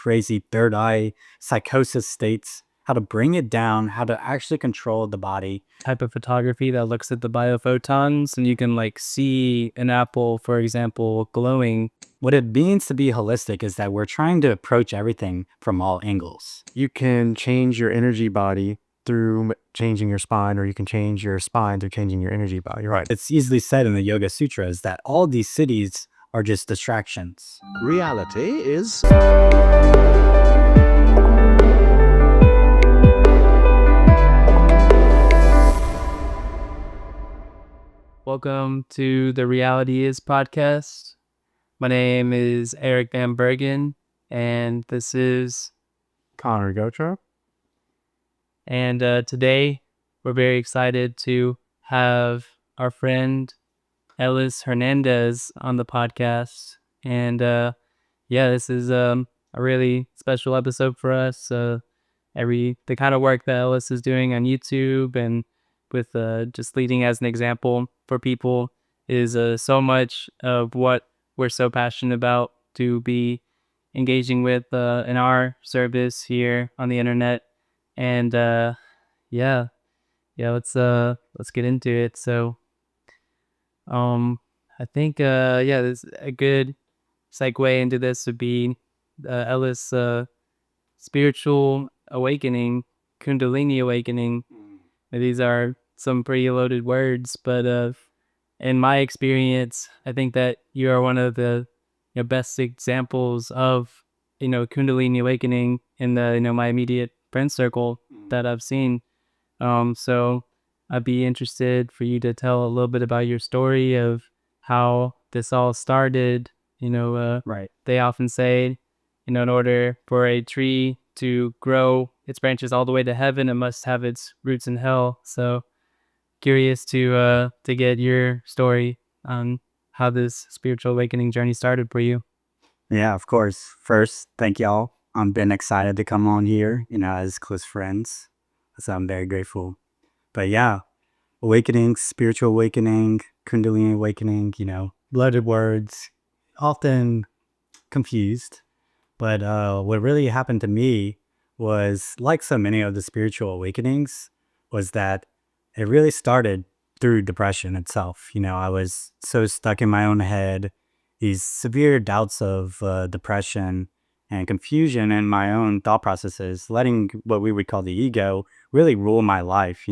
crazy third eye psychosis states, how to bring it down, how to actually control the body. Type of photography that looks at the biophotons, and you can like see an apple, for example, glowing. What it means to be holistic is that we're trying to approach everything from all angles. You can change your energy body through changing your spine, or you can change your spine through changing your energy body, right? It's easily said in the Yoga Sutras that all these cities are just distractions. Reality is... Welcome to the Reality Is podcast. My name is Eric Van Bergen, and this is Connor Gotra. And today we're very excited to have our friend Ellis Hernandez on the podcast. And this is a really special episode for us. The kind of work that Ellis is doing on YouTube and with just leading as an example for people is so much of what we're so passionate about to be engaging with in our service here on the internet. And let's get into it. So I think this a good segue into this would be Ellis spiritual awakening, Kundalini awakening. These are some pretty loaded words, but in my experience, I think that you are one of the best examples of Kundalini awakening in the my immediate friend circle that I've seen. So I'd be interested for you to tell a little bit about your story of how this all started. Right. They often say, in order for a tree to grow its branches all the way to heaven, it must have its roots in hell. So curious to get your story on how this spiritual awakening journey started for you. Yeah, of course. First, thank y'all. I've been excited to come on here, as close friends. So I'm very grateful. But yeah, awakening, spiritual awakening, Kundalini awakening, loaded words, often confused. But what really happened to me was, like so many of the spiritual awakenings, was that it really started through depression itself. I was so stuck in my own head, these severe doubts of depression and confusion in my own thought processes, letting what we would call the ego really rule my life,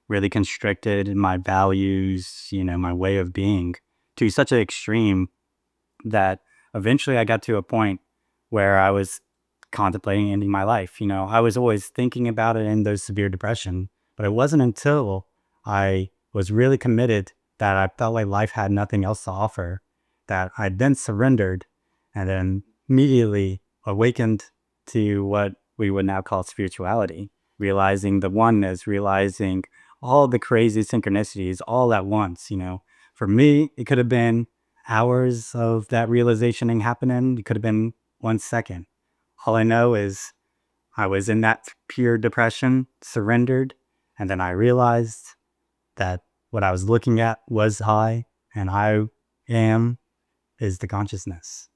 really constricted my values, my way of being to such an extreme that eventually I got to a point where I was contemplating ending my life. I was always thinking about it in those severe depression, but it wasn't until I was really committed that I felt like life had nothing else to offer that I then surrendered and then immediately awakened to what we would now call spirituality, realizing the oneness, realizing all the crazy synchronicities all at once. For me, it could have been hours of that realization happening. It could have been 1 second. All I know is I was in that pure depression, surrendered, and then I realized that what I was looking at was I, and I am is the consciousness.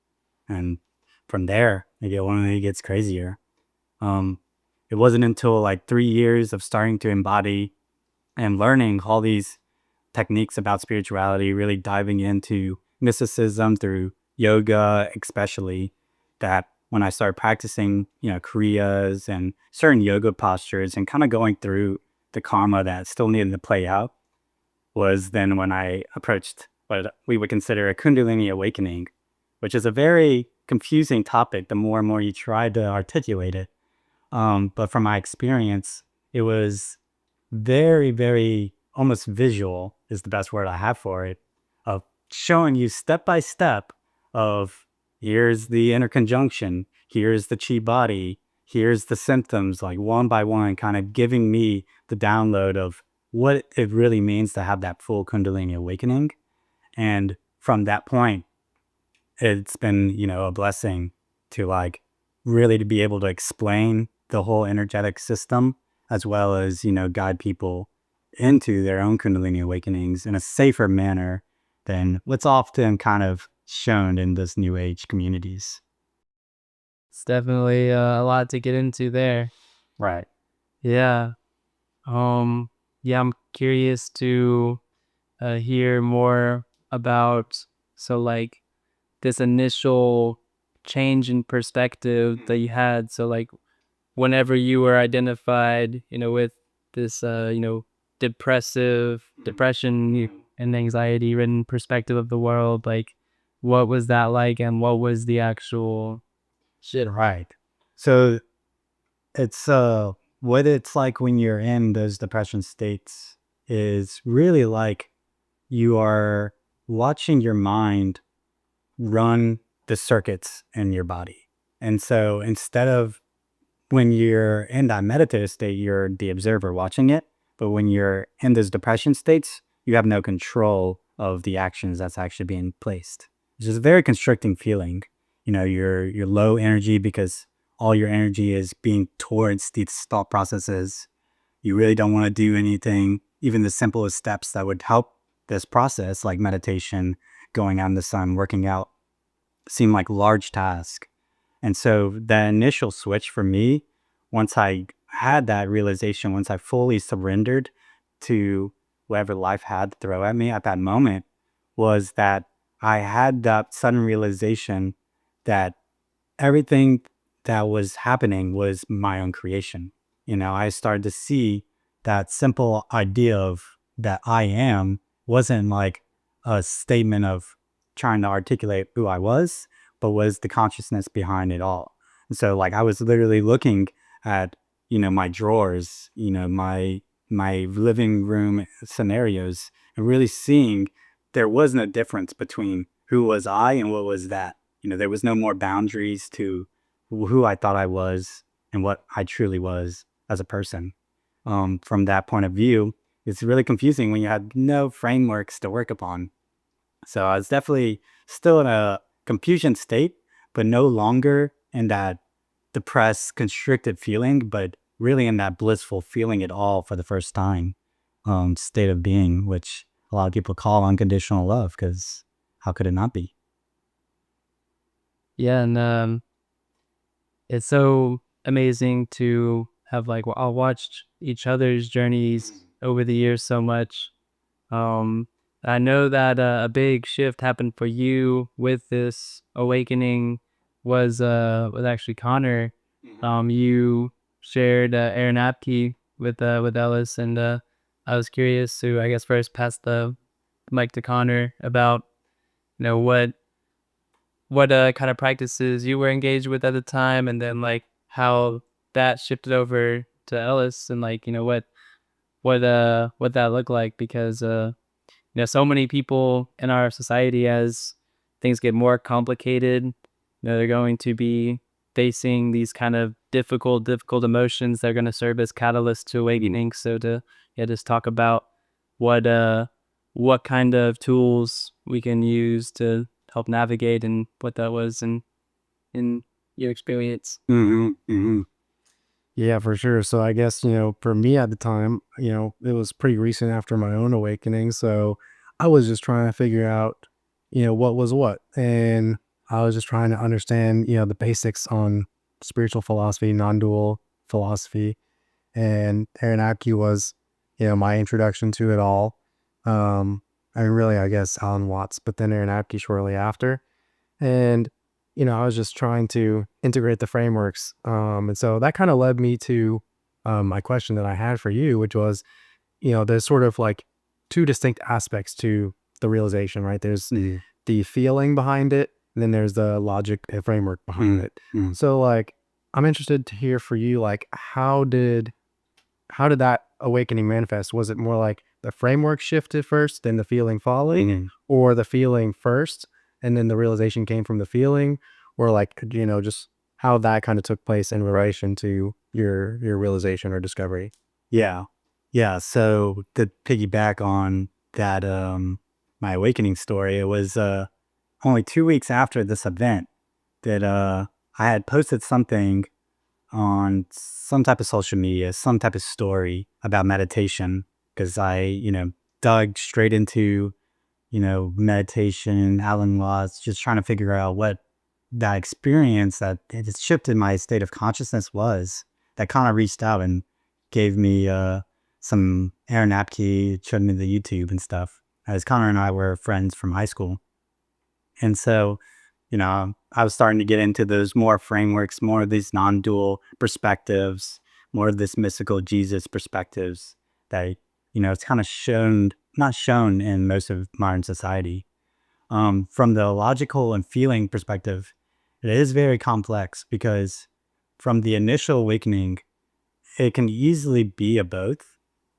And from there, it only gets crazier. It wasn't until like 3 years of starting to embody and learning all these techniques about spirituality, really diving into mysticism through yoga especially, that when I started practicing, kriyas and certain yoga postures and kind of going through the karma that still needed to play out, was then when I approached what we would consider a Kundalini awakening, which is a very confusing topic the more and more you try to articulate it. But from my experience, it was very, very almost visual is the best word I have for it, of showing you step by step of here's the inner conjunction, here's the chi body, here's the symptoms, like one by one, kind of giving me the download of what it really means to have that full Kundalini awakening. And from that point, it's been, a blessing to really to be able to explain the whole energetic system, as well as, guide people into their own Kundalini awakenings in a safer manner than what's often kind of shown in this new age communities. It's definitely a lot to get into there. Right. Yeah. Yeah, I'm curious to hear more about like this initial change in perspective that you had. So like whenever you were identified, with this depression and anxiety ridden perspective of the world, like what was that like and what was the actual shit? Right. So it's what it's like when you're in those depression states is really like you are watching your mind run the circuits in your body. And so instead of when you're in that meditative state, you're the observer watching it. But when you're in those depression states, you have no control of the actions that's actually being placed. It's just a very constricting feeling. You're low energy because all your energy is being towards these thought processes. You really don't want to do anything, even the simplest steps that would help this process, like meditation, going out in the sun, working out, seem like large tasks. And so the initial switch for me, once I had that realization, once I fully surrendered to whatever life had to throw at me at that moment, was that I had that sudden realization that everything that was happening was my own creation. I started to see that simple idea of that I am wasn't like a statement of trying to articulate who I was, but was the consciousness behind it all. And so like I was literally looking at, my drawers, my living room scenarios and really seeing there wasn't a difference between who was I and what was that. There was no more boundaries to who I thought I was and what I truly was as a person. From that point of view, it's really confusing when you had no frameworks to work upon. So I was definitely still in a confusion state, but no longer in that depressed, constricted feeling, but really in that blissful feeling it all for the first time state of being, which a lot of people call unconditional love, because how could it not be? Yeah, and it's so amazing to have like I watched each other's journeys over the years so much. Um, I know that a big shift happened for you with this awakening was actually Connor. You shared Aaron Apke with Ellis, and I was curious to I guess first pass the mic to Connor about what kind of practices you were engaged with at the time, and then like how that shifted over to Ellis, and like what that looked like, because so many people in our society, as things get more complicated, they're going to be facing these kind of difficult emotions that are going to serve as catalysts to awakening. So to just talk about what uh what kind of tools we can use to help navigate, and what that was in your experience. Mm-hmm, mm-hmm. Yeah, for sure. So I guess, for me at the time, it was pretty recent after my own awakening. So I was just trying to figure out, what was what. And I was just trying to understand, the basics on spiritual philosophy, non-dual philosophy. And Aaron Apke was, my introduction to it all. I mean, really, I guess Alan Watts, but then Aaron Apke shortly after. And, I was just trying to integrate the frameworks. And so that kind of led me to my question that I had for you, which was, there's sort of like two distinct aspects to the realization, right? There's the feeling behind it, and then there's the logic and framework behind it. So like, I'm interested to hear for you, like, how did that awakening manifest? Was it more like the framework shifted first, then the feeling following, or the feeling first, and then the realization came from the feeling, or like, just how that kind of took place in relation to your realization or discovery? Yeah. Yeah. So to piggyback on that, my awakening story, it was only 2 weeks after this event that I had posted something on some type of social media, some type of story about meditation, because I, dug straight into, meditation, Alan Watts, just trying to figure out what that experience that it just shifted my state of consciousness was that kind of reached out and gave me some Aaron Apke, showed me the YouTube and stuff. As Connor and I were friends from high school. And so, I was starting to get into those more frameworks, more of these non-dual perspectives, more of this mystical Jesus perspectives that, it's kind of not shown in most of modern society. From the logical and feeling perspective, it is very complex because from the initial awakening, it can easily be a both.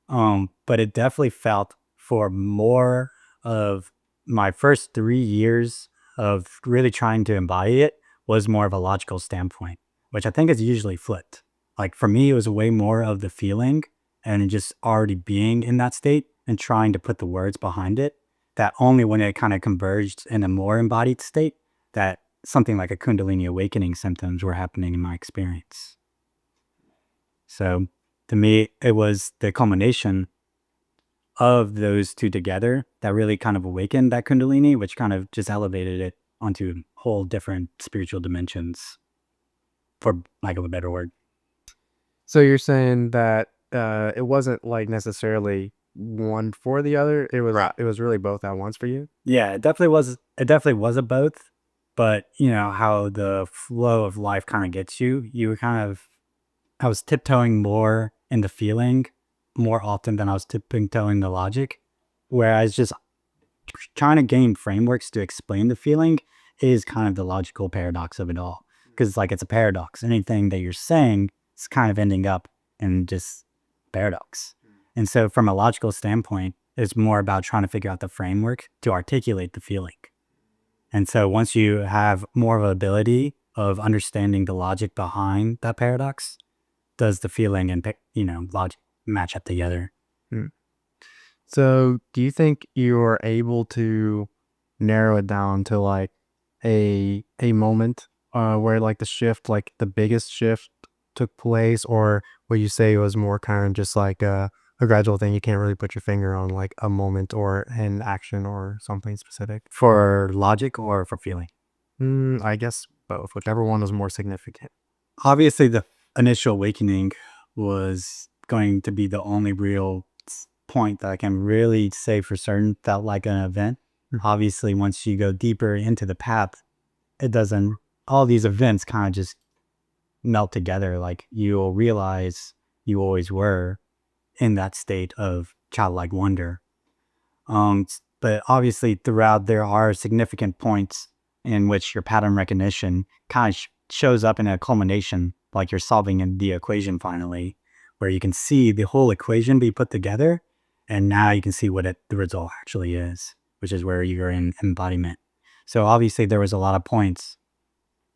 But it definitely felt for more of my first 3 years of really trying to embody it was more of a logical standpoint, which I think is usually flipped. Like for me, it was way more of the feeling and just already being in that state and trying to put the words behind it, that only when it kind of converged in a more embodied state that something like a Kundalini awakening symptoms were happening in my experience. So to me, it was the culmination of those two together that really kind of awakened that Kundalini, which kind of just elevated it onto whole different spiritual dimensions, for lack of a better word. So you're saying that it wasn't like necessarily one for the other. It was really both at once for you. Yeah, it definitely was. It definitely was a both, but how the flow of life kind of gets you. I was tiptoeing more in the feeling more often than I was tiptoeing the logic, whereas just trying to gain frameworks to explain the feeling is kind of the logical paradox of it all. Because it's a paradox. Anything that you're saying is kind of ending up in just paradox. And so from a logical standpoint, it's more about trying to figure out the framework to articulate the feeling. And so once you have more of an ability of understanding the logic behind that paradox, does the feeling and logic match up together? So do you think you're able to narrow it down to like a moment where like the shift, like the biggest shift took place, or would you say it was more kind of just like a gradual thing? You can't really put your finger on like a moment or an action or something specific. For logic or for feeling? I guess both, whichever one was more significant. Obviously, the initial awakening was going to be the only real point that I can really say for certain felt like an event. Obviously, once you go deeper into the path, all these events kind of just melt together. Like you'll realize you always were in that state of childlike wonder. But obviously throughout there are significant points in which your pattern recognition kind of shows up in a culmination, like you're solving the equation finally, where you can see the whole equation be put together, and now you can see what the result actually is, which is where you're in embodiment. So obviously there was a lot of points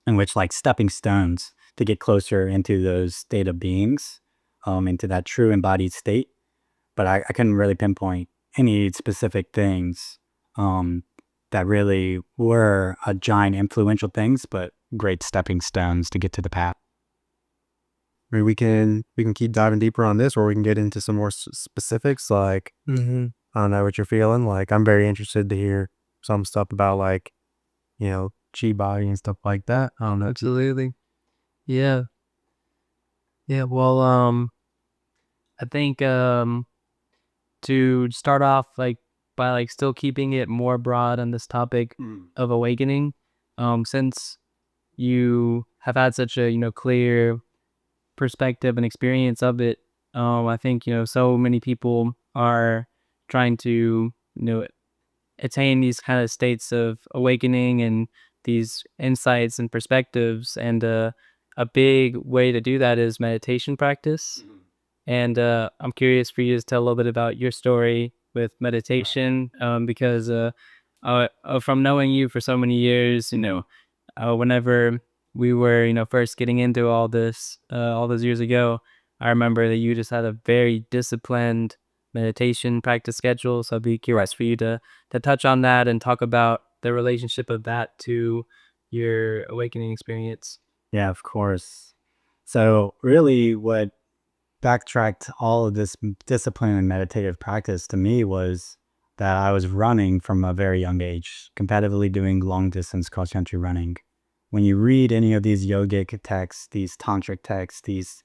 in which like stepping stones to get closer into those theta beings, into that true embodied state. But I couldn't really pinpoint any specific things that really were a giant influential things, but great stepping stones to get to the path. I mean, we can keep diving deeper on this, or we can get into some more specifics. Like, I don't know what you're feeling. Like, I'm very interested to hear some stuff about like, chi body and stuff like that. I don't know. Absolutely. Yeah. Yeah. Well, I think to start off by still keeping it more broad on this topic of awakening, since you have had such a clear perspective and experience of it, I think so many people are trying to attain these kind of states of awakening and these insights and perspectives, and a big way to do that is meditation practice. And I'm curious for you to tell a little bit about your story with meditation, because from knowing you for so many years, whenever we were, first getting into all this, all those years ago, I remember that you just had a very disciplined meditation practice schedule. So I'd be curious for you to touch on that and talk about the relationship of that to your awakening experience. Yeah, of course. So really what backtracked all of this discipline and meditative practice to me was that I was running from a very young age, competitively doing long distance cross country running. when you read any of these yogic texts, these tantric texts, these,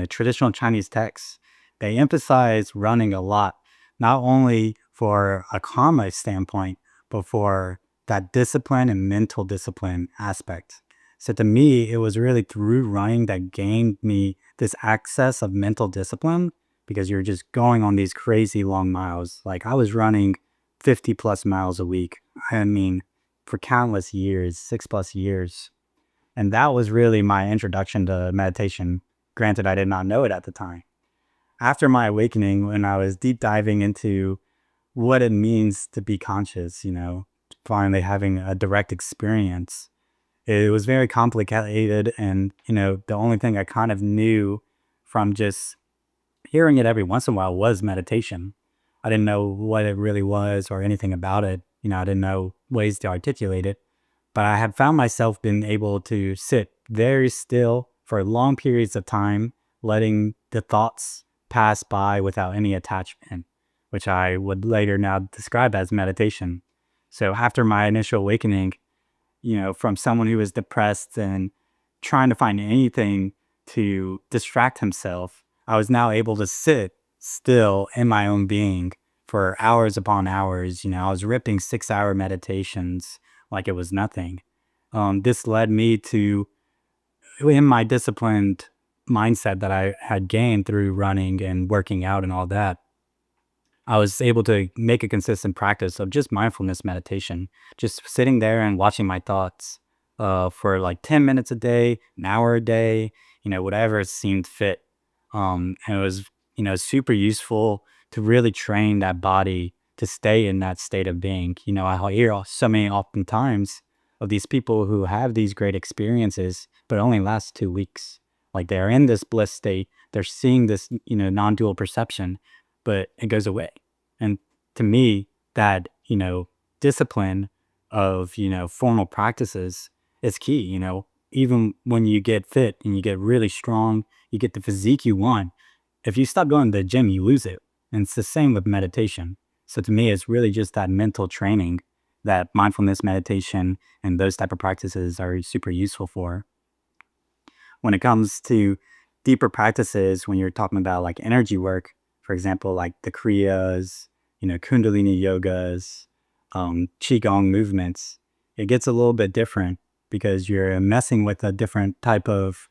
traditional Chinese texts, they emphasize running a lot, not only for a karma standpoint, but for that discipline and mental discipline aspect. So to me, it was really through running that gained me this access of mental discipline, because you're just going on these crazy long miles. Like I was running 50 plus miles a week. I mean, for countless years, 6+ years. And that was really my introduction to meditation. Granted, I did not know it at the time. After my awakening, when I was deep diving into what it means to be conscious, finally having a direct experience, it was very complicated. And, the only thing I kind of knew from just hearing it every once in a while was meditation. I didn't know what it really was or anything about it. I didn't know ways to articulate it. But I had found myself being able to sit very still for long periods of time, letting the thoughts pass by without any attachment, which I would later now describe as meditation. So after my initial awakening, from someone who was depressed and trying to find anything to distract himself, I was now able to sit still in my own being for hours upon hours. I was ripping 6-hour meditations like it was nothing. This led me to, in my disciplined mindset that I had gained through running and working out and all that, I was able to make a consistent practice of just mindfulness meditation, just sitting there and watching my thoughts for like 10 minutes a day, an hour a day, whatever seemed fit. And it was, super useful to really train that body to stay in that state of being. I hear so many oftentimes of these people who have these great experiences, but only last 2 weeks. Like they're in this bliss state, they're seeing this, non-dual perception, but it goes away. And to me, that, discipline of, formal practices is key. Even when you get fit and you get really strong, you get the physique you want. If you stop going to the gym, you lose it. And it's the same with meditation. So to me, it's really just that mental training that mindfulness meditation and those type of practices are super useful for. When it comes to deeper practices, when you're talking about like energy work, for example, like the Kriyas, Kundalini yogas, Qigong movements, it gets a little bit different because you're messing with a different type of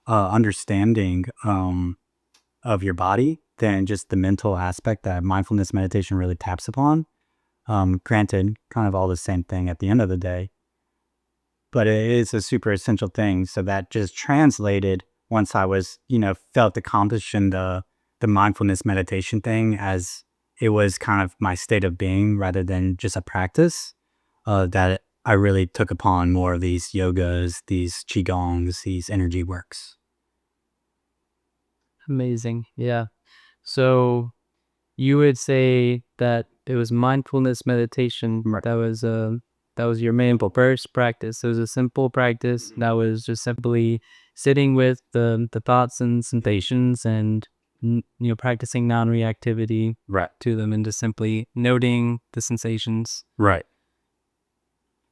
understanding of your body than just the mental aspect that mindfulness meditation really taps upon. Granted, kind of all the same thing at the end of the day, but it is a super essential thing. So that just translated once I was, felt accomplished in the mindfulness meditation thing, as it was kind of my state of being rather than just a practice, that I really took upon more of these yogas, these qigongs, these energy works. Amazing. Yeah. So you would say that it was mindfulness meditation Right. that was your main first practice. It was a simple practice that was just simply sitting with the thoughts and sensations and practicing non-reactivity Right. to them and just simply noting the sensations. Right.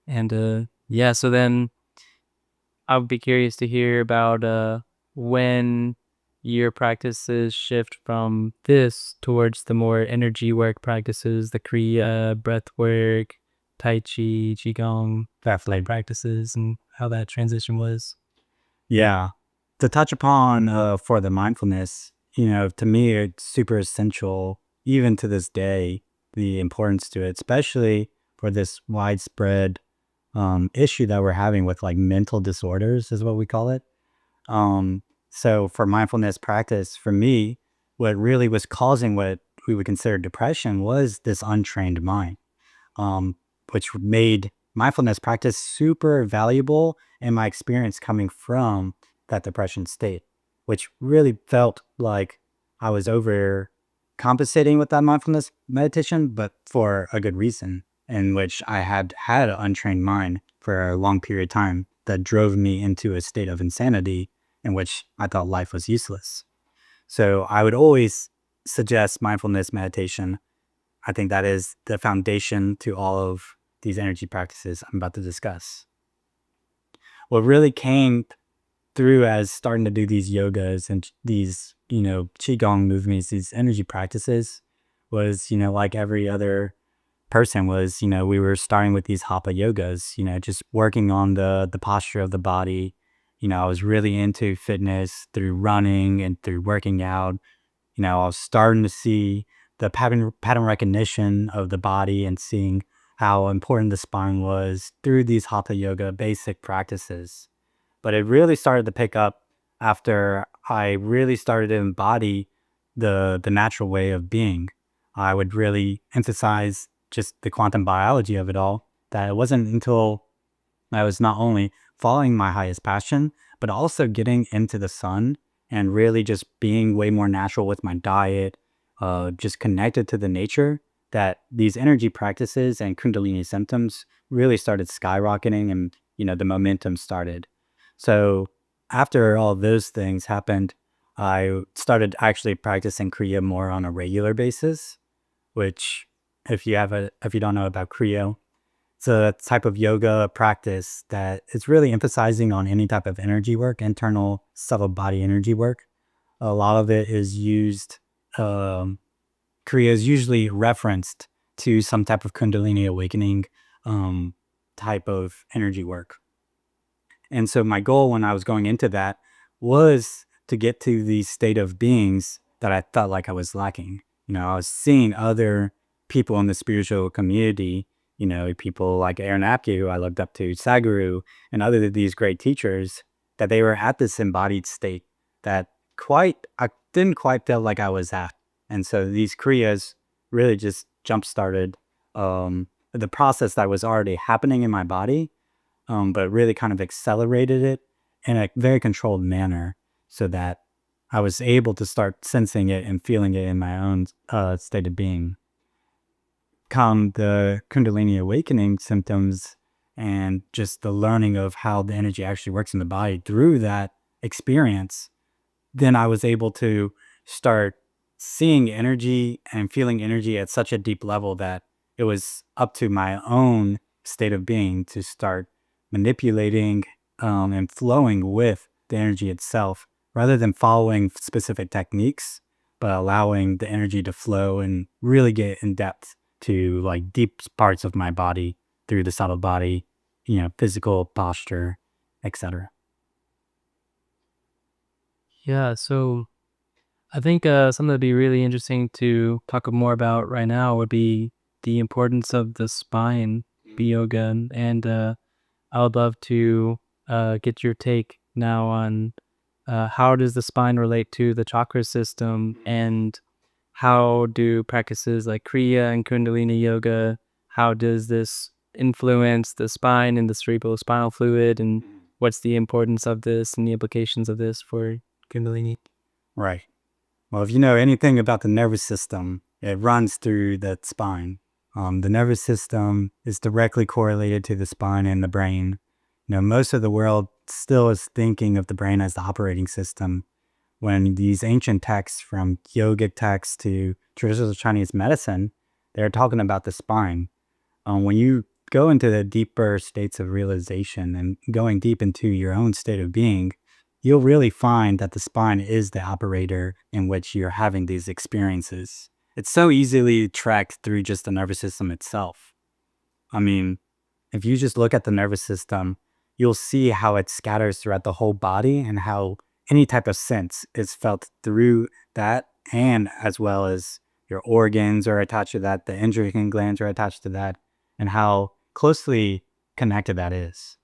And yeah, so then I would be curious to hear about when your practices shift from this towards the more energy work practices, the Kriya, breath work, Tai Chi, Qigong, Definitely. practices, and how that transition was. Yeah. To touch upon for the mindfulness, to me, it's super essential, even to this day, the importance to it, especially for this widespread issue that we're having with like mental disorders, is what we call it. So for mindfulness practice, for me, what really was causing what we would consider depression was this untrained mind, which made mindfulness practice super valuable in my experience coming from that depression state, which really felt like I was over compensating with that mindfulness meditation, but for a good reason, in which I had an untrained mind for a long period of time that drove me into a state of insanity in which I thought life was useless. So I would always suggest mindfulness meditation. I think that is the foundation to all of these energy practices I'm about to discuss. what really came through as starting to do these yogas and these, qigong movements, these energy practices was, like every other person was, we were starting with these hatha yogas, just working on the posture of the body. I was really into fitness through running and through working out. I was starting to see the pattern recognition of the body and seeing how important the spine was through these hatha yoga basic practices. But it really started to pick up after I really started to embody the natural way of being. I would really emphasize just the quantum biology of it all. That it wasn't until I was not only following my highest passion, but also getting into the sun and really just being way more natural with my diet, just connected to the nature, that these energy practices and Kundalini symptoms really started skyrocketing and, the momentum started. So after all those things happened, I started actually practicing Kriya more on a regular basis, which if you don't know about Kriya, it's a type of yoga practice that is really emphasizing on any type of energy work, internal subtle body energy work. A lot of it is used, Kriya is usually referenced to some type of Kundalini awakening type of energy work. And so my goal when I was going into that was to get to the state of beings that I felt like I was lacking. I was seeing other people in the spiritual community, people like Aaron Apke, who I looked up to, Saguru, and other of these great teachers, that they were at this embodied state that I didn't quite feel like I was at. And so these Kriyas really just jump-started the process that was already happening in my body, but really kind of accelerated it in a very controlled manner so that I was able to start sensing it and feeling it in my own state of being. Come the Kundalini awakening symptoms and just the learning of how the energy actually works in the body through that experience, then I was able to start seeing energy and feeling energy at such a deep level that it was up to my own state of being to start manipulating and flowing with the energy itself rather than following specific techniques, but allowing the energy to flow and really get in depth to like deep parts of my body through the subtle body, physical posture, etc. Yeah, so I think something that'd be really interesting to talk more about right now would be the importance of the spine yoga, and I would love to get your take now on how does the spine relate to the chakra system, and how do practices like Kriya and Kundalini yoga, how does this influence the spine and the cerebral spinal fluid, and what's the importance of this and the implications of this for Kundalini? Right. Well, if you know anything about the nervous system, it runs through the spine. The nervous system is directly correlated to the spine and the brain. Most of the world still is thinking of the brain as the operating system, when these ancient texts, from yogic texts to traditional Chinese medicine, they're talking about the spine. When you go into the deeper states of realization and going deep into your own state of being, you'll really find that the spine is the operator in which you're having these experiences. It's so easily tracked through just the nervous system itself. I mean, if you just look at the nervous system, you'll see how it scatters throughout the whole body and how any type of sense is felt through that, and as well as your organs are attached to that, the endocrine glands are attached to that, and how closely connected that is.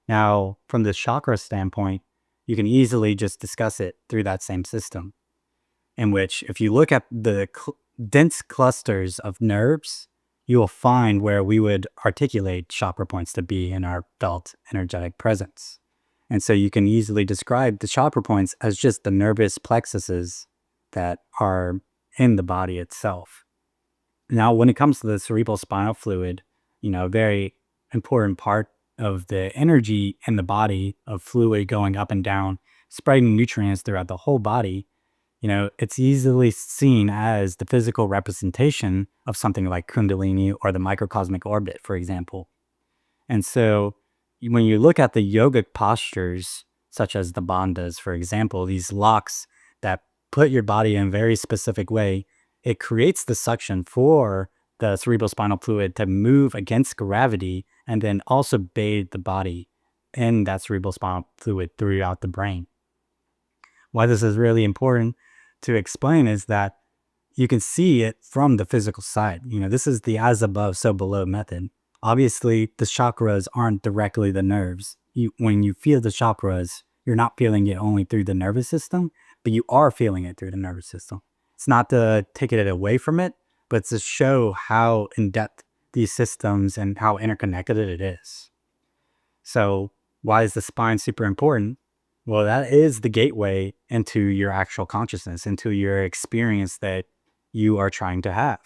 Now, from the chakra standpoint, you can easily just discuss it through that same system, in which if you look at the dense clusters of nerves, you will find where we would articulate chakra points to be in our felt energetic presence. And so you can easily describe the chakra points as just the nervous plexuses that are in the body itself. Now, when it comes to the cerebral spinal fluid, a very important part of the energy in the body of fluid going up and down, spreading nutrients throughout the whole body, it's easily seen as the physical representation of something like Kundalini or the microcosmic orbit, for example. And so when you look at the yogic postures, such as the bandhas, for example, these locks that put your body in a very specific way, it creates the suction for the cerebrospinal fluid to move against gravity and then also bathe the body in that cerebrospinal fluid throughout the brain. Why this is really important to explain is that you can see it from the physical side. This is the as above, so below method. Obviously, the chakras aren't directly the nerves. When you feel the chakras, you're not feeling it only through the nervous system, but you are feeling it through the nervous system. It's not to take it away from it, but to show how in-depth these systems and how interconnected it is. So why is the spine super important? Well, that is the gateway into your actual consciousness, into your experience that you are trying to have.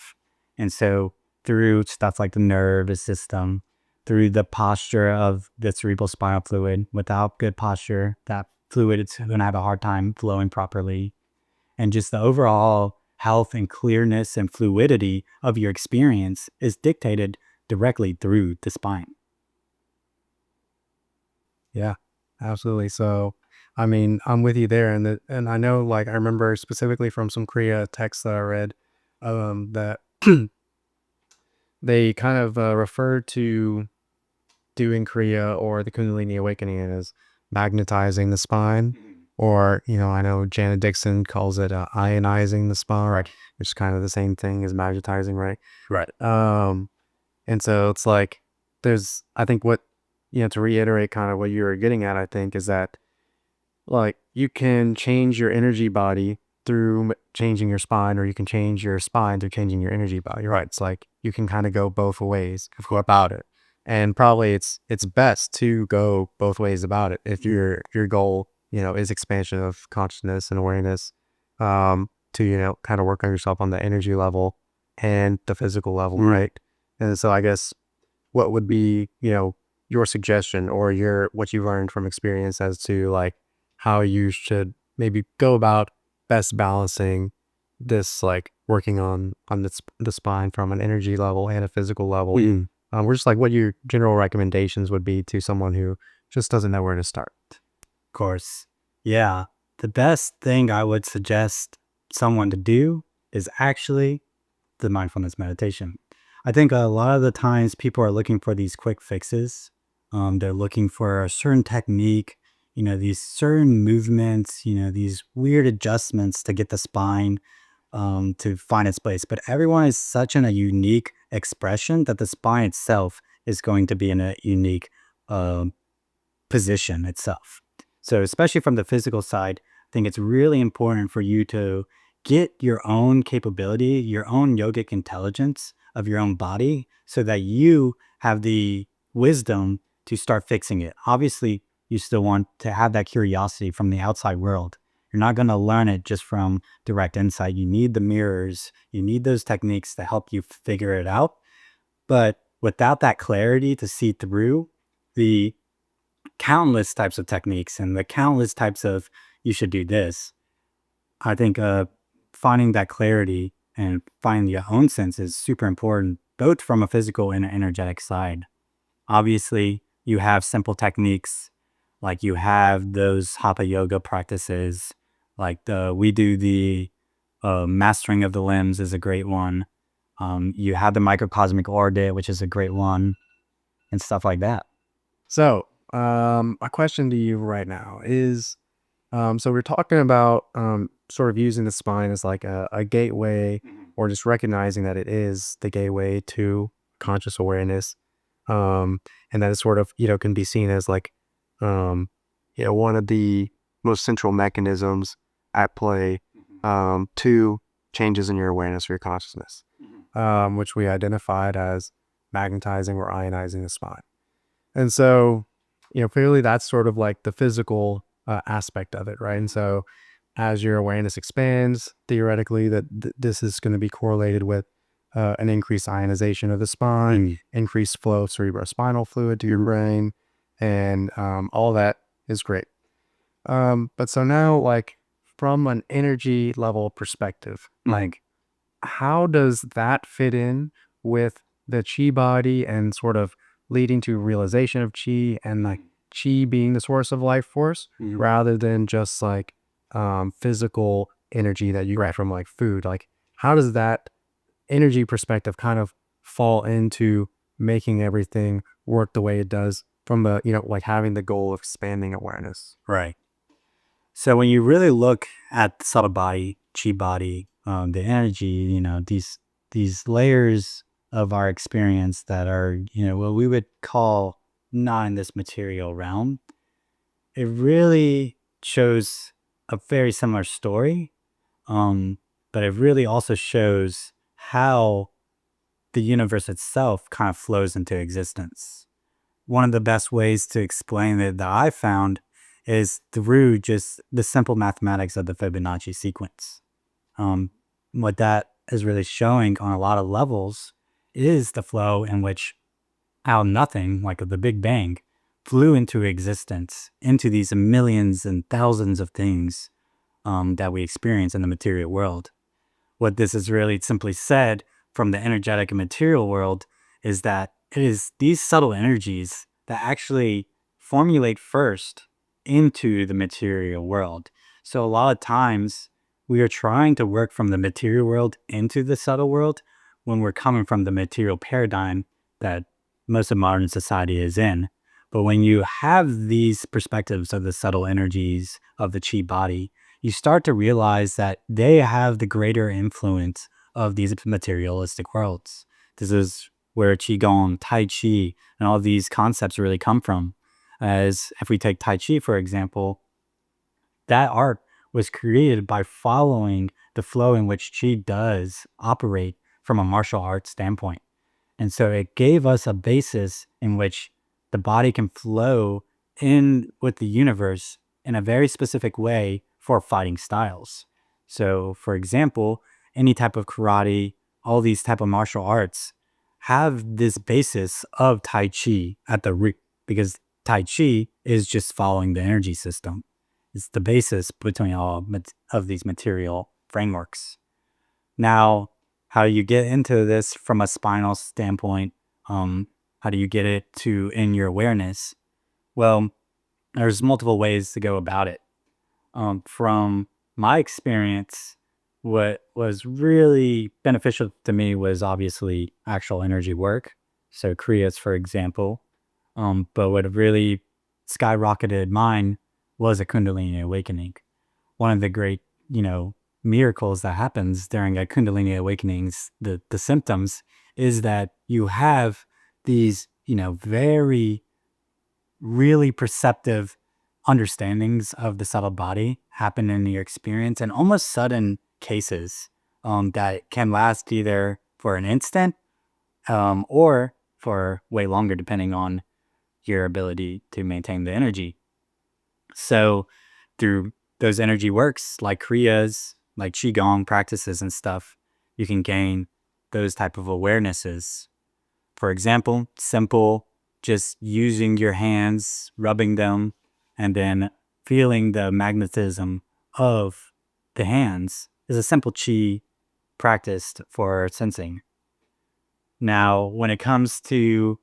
And so through stuff like the nervous system, through the posture of the cerebral spinal fluid, without good posture, that fluid is going to have a hard time flowing properly. And just the overall health and clearness and fluidity of your experience is dictated directly through the spine. Yeah, absolutely. So, I mean, I'm with you there, and I know, like, I remember specifically from some Kriya texts that I read, that they kind of referred to doing Kriya or the Kundalini awakening as magnetizing the spine, or I know Janet Dixon calls it ionizing the spine, right? Which is kind of the same thing as magnetizing, right? Right. And so it's like I think what to reiterate kind of what you were getting at, I think, is that like you can change your energy body through changing your spine, or you can change your spine through changing your energy body, right? It's like you can kind of go both ways about it, and probably it's best to go both ways about it if your goal is expansion of consciousness and awareness, to kind of work on yourself on the energy level and the physical level, right? And so I guess what would be your suggestion or what you learned from experience as to like how you should maybe go about best balancing this, like working on the spine from an energy level and a physical level. We're just like what your general recommendations would be to someone who just doesn't know where to start. Of course. Yeah. The best thing I would suggest someone to do is actually the mindfulness meditation. I think a lot of the times people are looking for these quick fixes. They're looking for a certain technique, these certain movements, these weird adjustments to get the spine to find its place. But everyone is such a unique expression that the spine itself is going to be in a unique position itself. So especially from the physical side, I think it's really important for you to get your own capability, your own yogic intelligence of your own body so that you have the wisdom to start fixing it. Obviously, you still want to have that curiosity from the outside world. You're not going to learn it just from direct insight. You need the mirrors. You need those techniques to help you figure it out. But without that clarity to see through the countless types of techniques and the countless types of you should do this, I think finding that clarity and finding your own sense is super important, both from a physical and an energetic side. Obviously, you have simple techniques, like you have those hatha yoga practices, like we do the mastering of the limbs is a great one. You have the microcosmic orbit, which is a great one, and stuff like that. So, my question to you right now is, so we're talking about sort of using the spine as like a gateway, or just recognizing that it is the gateway to conscious awareness, and that it sort of can be seen as like one of the most central mechanisms at play to changes in your awareness or your consciousness, which we identified as magnetizing or ionizing the spine. And so, clearly that's sort of like the physical aspect of it, right? And so as your awareness expands, theoretically that this is going to be correlated with an increased ionization of the spine, increased flow of cerebrospinal fluid to your brain, and all that is great. But so now, like from an energy level perspective, like how does that fit in with the chi body and sort of leading to realization of chi and like chi being the source of life force rather than just like physical energy that you get from like food. Like how does that energy perspective kind of fall into making everything work the way it does from the, like having the goal of expanding awareness? Right. So when you really look at the subtle body, chi body, the energy, these layers of our experience that are, what we would call not in this material realm, it really shows a very similar story. But it really also shows how the universe itself kind of flows into existence. One of the best ways to explain it that I found is through just the simple mathematics of the Fibonacci sequence. What that is really showing on a lot of levels is the flow in which out of nothing, like the Big Bang, flew into existence, into these millions and thousands of things that we experience in the material world. What this is really simply said from the energetic and material world is that it is these subtle energies that actually formulate first into the material world. So a lot of times we are trying to work from the material world into the subtle world when we're coming from the material paradigm that most of modern society is in. But when you have these perspectives of the subtle energies of the chi body, you start to realize that they have the greater influence of these materialistic worlds. This is where Qigong, Tai Chi, and all these concepts really come from. As if we take Tai Chi, for example, that art was created by following the flow in which Qi does operate from a martial arts standpoint. And so it gave us a basis in which the body can flow in with the universe in a very specific way for fighting styles. So for example, any type of karate, all these type of martial arts have this basis of Tai Chi at the root, because Tai Chi is just following the energy system. It's the basis between all of these material frameworks. Now, how you get into this from a spinal standpoint, how do you get it to in your awareness? Well, there's multiple ways to go about it. From my experience, what was really beneficial to me was obviously actual energy work. So Kriyas, for example. But what really skyrocketed mine was a Kundalini awakening. One of the great, miracles that happens during a Kundalini awakenings, the symptoms is that you have these, very really perceptive understandings of the subtle body happen in your experience, and almost sudden cases that can last either for an instant or for way longer, depending on your ability to maintain the energy. So through those energy works like Kriyas, like Qigong practices and stuff, you can gain those type of awarenesses. For example, simple, just using your hands, rubbing them, and then feeling the magnetism of the hands is a simple chi practice for sensing. Now, when it comes to,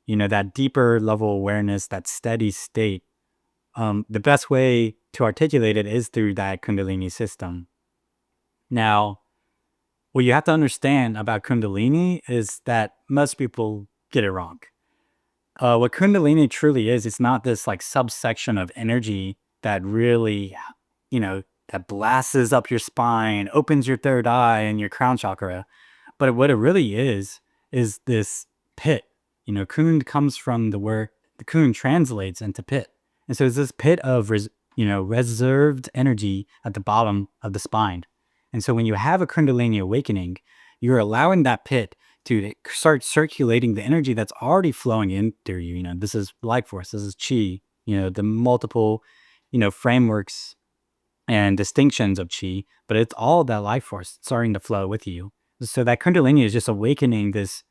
that deeper level awareness, that steady state, the best way to articulate it is through that Kundalini system. Now, what you have to understand about Kundalini is that most people get it wrong. What Kundalini truly is, it's not this like subsection of energy that really, that blasts up your spine, opens your third eye and your crown chakra. But what it really is this pit. Kund comes from the word, the Kund translates into pit. And so it's this pit of, reserved energy at the bottom of the spine. And so when you have a Kundalini awakening, you're allowing that pit to start circulating the energy that's already flowing in through you. This is life force, this is chi, the multiple, frameworks and distinctions of chi, but it's all that life force starting to flow with you. So that Kundalini is just awakening this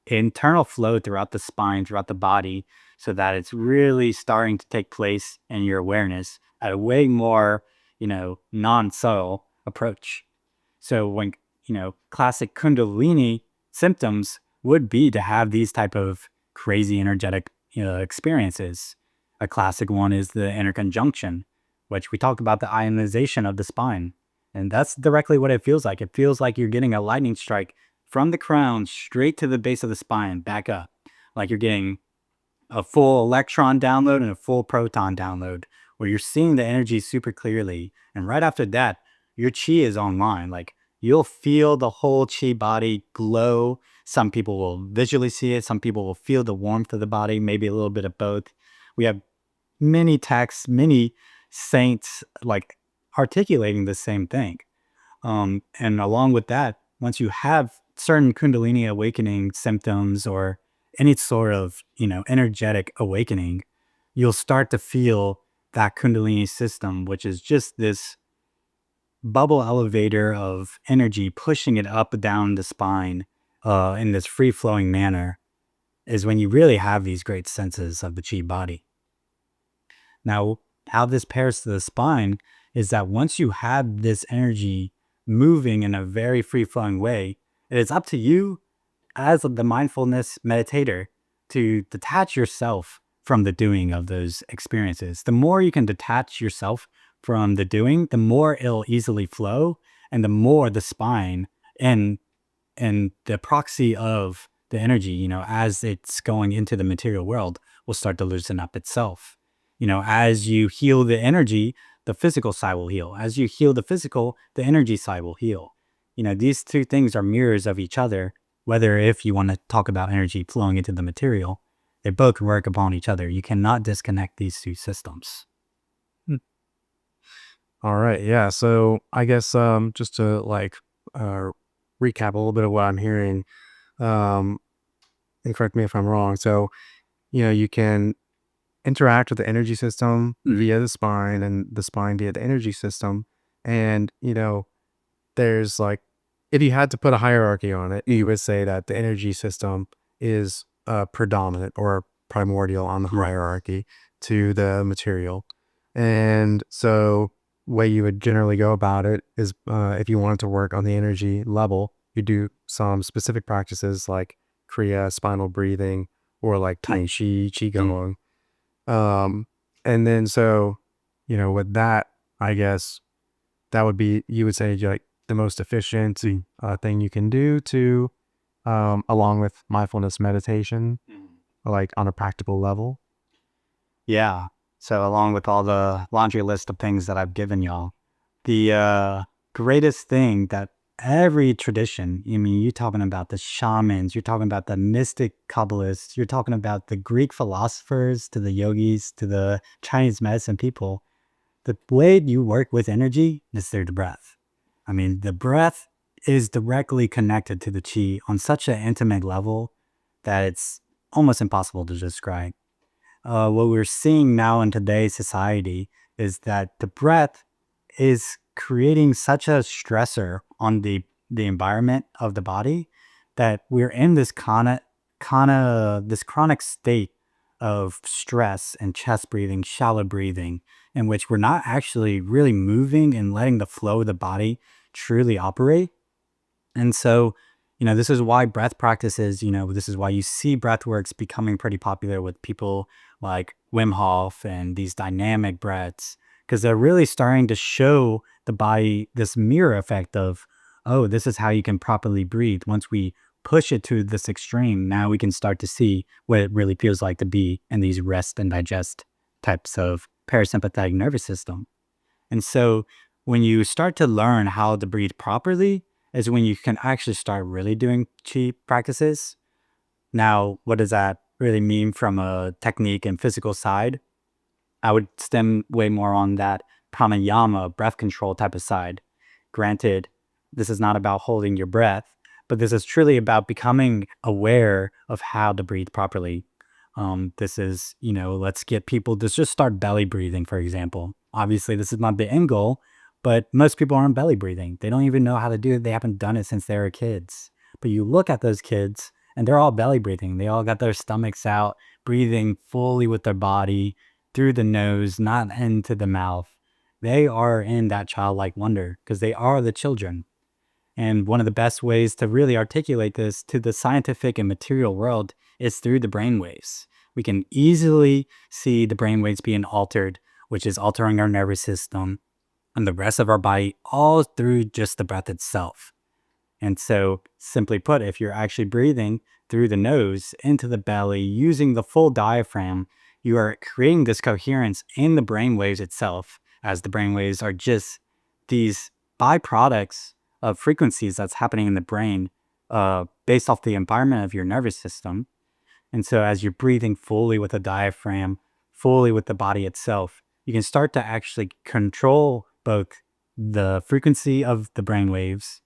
internal flow throughout the spine, throughout the body, so that it's really starting to take place in your awareness at a way more, non-subtle approach. So when, classic Kundalini symptoms would be to have these type of, crazy energetic experiences. A classic one is the inner conjunction, which we talk about the ionization of the spine. And that's directly what it feels like. It feels like you're getting a lightning strike from the crown straight to the base of the spine, back up. Like you're getting a full electron download and a full proton download, where you're seeing the energy super clearly. And right after that, your chi is online. Like you'll feel the whole chi body glow. Some people will visually see it. Some people will feel the warmth of the body, maybe a little bit of both. We have many texts, many saints like articulating the same thing. And along with that, once you have certain Kundalini awakening symptoms or any sort of, energetic awakening, you'll start to feel that Kundalini system, which is just this bubble elevator of energy pushing it up down the spine in this free flowing manner, is when you really have these great senses of the chi body. Now, how this pairs to the spine is that once you have this energy moving in a very free flowing way, it is up to you as the mindfulness meditator to detach yourself from the doing of those experiences. The more you can detach yourself from the doing, the more it'll easily flow, and the more the spine and the proxy of the energy, as it's going into the material world, will start to loosen up itself. As you heal the energy, the physical side will heal. As you heal the physical, the energy side will heal. These two things are mirrors of each other. Whether if you want to talk about energy flowing into the material, they both work upon each other. You cannot disconnect these two systems. All right. Yeah. So I guess just to recap a little bit of what I'm hearing, and correct me if I'm wrong. So, you can interact with the energy system via the spine and the spine via the energy system. And, there's if you had to put a hierarchy on it, you would say that the energy system is predominant or primordial on the hierarchy to the material. And so way you would generally go about it is if you wanted to work on the energy level, you do some specific practices like Kriya, spinal breathing, or like Tai Chi, Qigong. And then so, with that, I guess that would be, you would say, like the most efficient thing you can do to, along with mindfulness meditation, like on a practical level. Yeah. So along with all the laundry list of things that I've given y'all, the greatest thing that every tradition, you're talking about the shamans, you're talking about the mystic Kabbalists, you're talking about the Greek philosophers, to the yogis, to the Chinese medicine people, the way you work with energy is through the breath. The breath is directly connected to the chi on such an intimate level that it's almost impossible to describe. What we're seeing now in today's society is that the breath is creating such a stressor on the environment of the body that we're in this this chronic state of stress and chest breathing, shallow breathing, in which we're not actually really moving and letting the flow of the body truly operate. And so, this is why breath practices, this is why you see breath works becoming pretty popular with people like Wim Hof and these dynamic breaths, because they're really starting to show the body this mirror effect of, oh, this is how you can properly breathe. Once we push it to this extreme, now we can start to see what it really feels like to be in these rest and digest types of parasympathetic nervous system. And so when you start to learn how to breathe properly is when you can actually start really doing chi practices. Now, what does that really mean from a technique and physical side? I would stem way more on that pranayama, breath control type of side. Granted, this is not about holding your breath, but this is truly about becoming aware of how to breathe properly. This is, let's get people to just start belly breathing, for example. Obviously, this is not the end goal, but most people aren't belly breathing. They don't even know how to do it. They haven't done it since they were kids. But you look at those kids and they're all belly breathing. They all got their stomachs out, breathing fully with their body through the nose, not into the mouth. They are in that childlike wonder because they are the children. And one of the best ways to really articulate this to the scientific and material world is through the brainwaves. We can easily see the brainwaves being altered, which is altering our nervous system and the rest of our body, all through just the breath itself. And so, simply put, if you're actually breathing through the nose into the belly using the full diaphragm, you are creating this coherence in the brainwaves itself, as the brainwaves are just these byproducts of frequencies that's happening in the brain based off the environment of your nervous system. And so, as you're breathing fully with the diaphragm, fully with the body itself, you can start to actually control both the frequency of the brainwaves,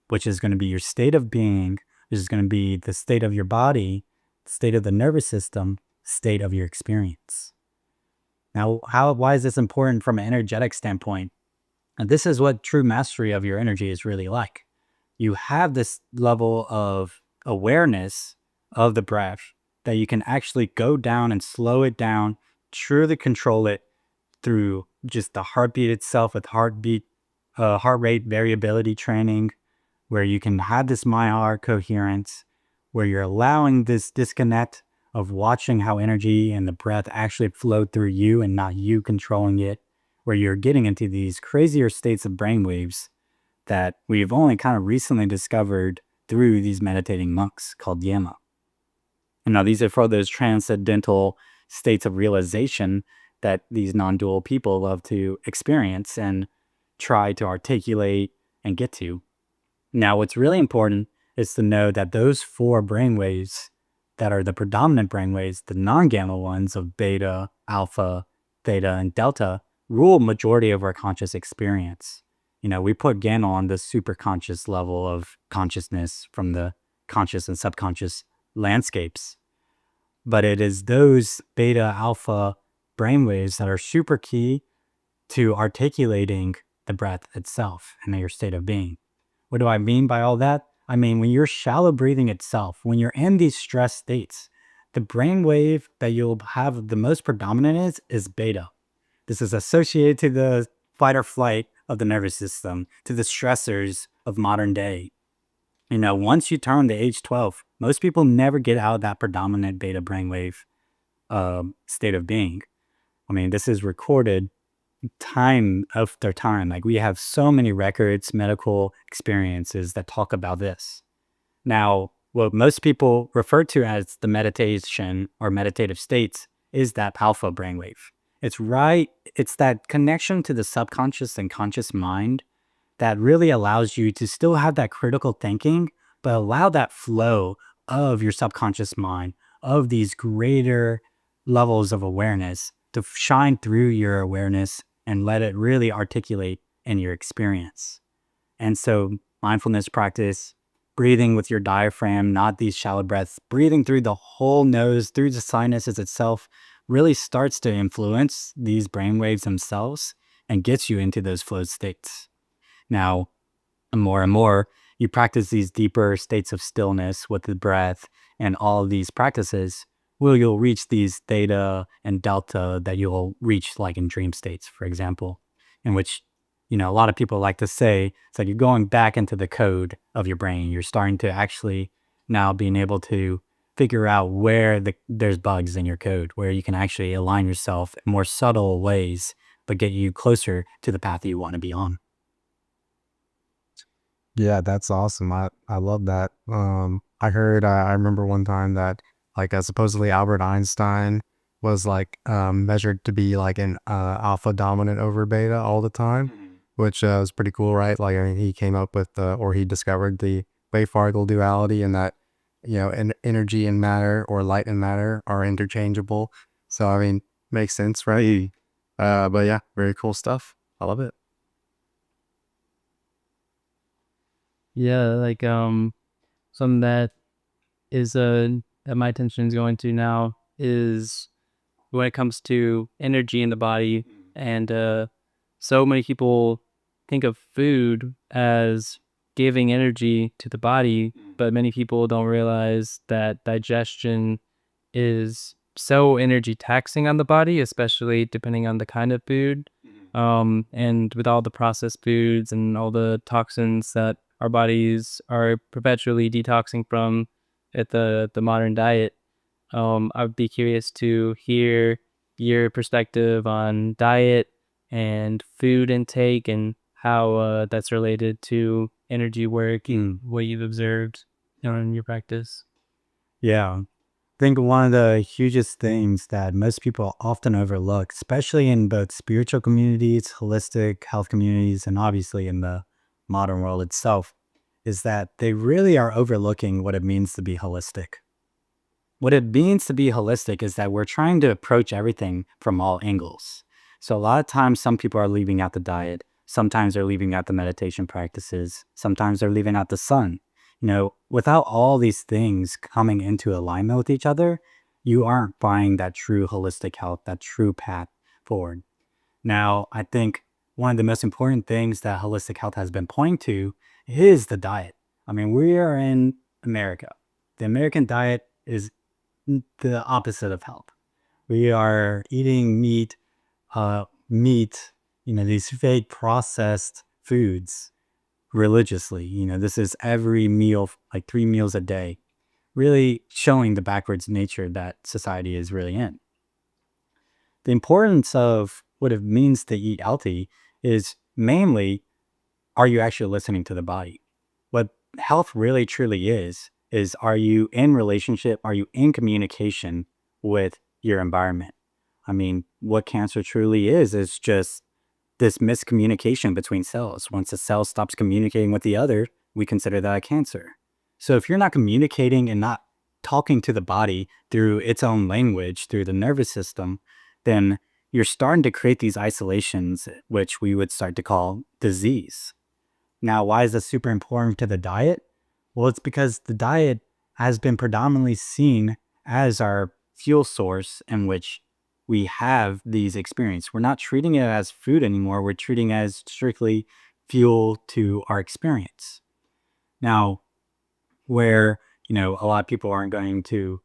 which is going to be your state of being, which is going to be the state of your body, state of the nervous system, state of your experience. Now, why is this important from an energetic standpoint? And this is what true mastery of your energy is really like. You have this level of awareness of the breath that you can actually go down and slow it down, truly control it through just the heartbeat itself with heart rate variability training, where you can have this mind-heart coherence, where you're allowing this disconnect of watching how energy and the breath actually flow through you and not you controlling it, where you're getting into these crazier states of brainwaves that we've only kind of recently discovered through these meditating monks called Yama. And now these are for those transcendental states of realization that these non-dual people love to experience and try to articulate and get to. Now, what's really important is to know that those 4 brainwaves that are the predominant brainwaves, the non-gamma ones of beta, alpha, theta, and delta, rule majority of our conscious experience. We put gamma on the super conscious level of consciousness from the conscious and subconscious landscapes. But it is those beta, alpha brainwaves that are super key to articulating the breath itself and your state of being. What do I mean by all that? I mean, when you're shallow breathing itself, when you're in these stress states, the brainwave that you'll have the most predominant is beta. This is associated to the fight or flight of the nervous system, to the stressors of modern day. Once you turn to age 12, most people never get out of that predominant beta brainwave state of being. I mean, this is recorded time after time. Like, we have so many records, medical experiences that talk about this. Now, what most people refer to as the meditation or meditative states is that alpha brainwave. It's that connection to the subconscious and conscious mind that really allows you to still have that critical thinking, but allow that flow of your subconscious mind, of these greater levels of awareness to shine through your awareness and let it really articulate in your experience. And so mindfulness practice, breathing with your diaphragm, not these shallow breaths, breathing through the whole nose, through the sinuses itself, really starts to influence these brainwaves themselves and gets you into those flow states. Now, more and more, you practice these deeper states of stillness with the breath and all of these practices, you'll reach these theta and delta that you'll reach like in dream states, for example, in which, a lot of people like to say, it's like you're going back into the code of your brain. You're starting to actually now being able to figure out where there's bugs in your code, where you can actually align yourself in more subtle ways, but get you closer to the path that you want to be on. Yeah, that's awesome. I love that. I remember one time that like supposedly Albert Einstein was like measured to be like an alpha dominant over beta all the time, which was pretty cool, right? Like, I mean, he came up with or he discovered the wave particle duality, and that energy and matter, or light and matter, are interchangeable. So I mean, makes sense, right? But yeah, very cool stuff. I love it. Yeah, like something that is that my attention is going to now is when it comes to energy in the body. And so many people think of food as giving energy to the body, but many people don't realize that digestion is so energy taxing on the body, especially depending on the kind of food. And with all the processed foods and all the toxins that our bodies are perpetually detoxing from at the modern diet. I would be curious to hear your perspective on diet and food intake and how that's related to energy work, what you've observed in your practice. Yeah. I think one of the hugest things that most people often overlook, especially in both spiritual communities, holistic health communities, and obviously in the modern world itself, is that they really are overlooking what it means to be holistic. What it means to be holistic is that we're trying to approach everything from all angles. So a lot of times, some people are leaving out the diet. Sometimes they're leaving out the meditation practices. Sometimes they're leaving out the sun. Without all these things coming into alignment with each other, you aren't finding that true holistic health, that true path forward. Now, I think one of the most important things that holistic health has been pointing to is the diet. I mean, we are in America. The American diet is the opposite of health. We are eating meat, these fake processed foods religiously. This is every meal, like 3 meals a day, really showing the backwards nature that society is really in. The importance of what it means to eat healthy is mainly, are you actually listening to the body? What health really truly is are you in relationship? Are you in communication with your environment? I mean, what cancer truly is just this miscommunication between cells. Once a cell stops communicating with the other, we consider that a cancer. So if you're not communicating and not talking to the body through its own language, through the nervous system, then you're starting to create these isolations, which we would start to call disease. Now, why is this super important to the diet? Well, it's because the diet has been predominantly seen as our fuel source in which we have these experiences. We're not treating it as food anymore. We're treating it as strictly fuel to our experience. Now, where, a lot of people aren't going to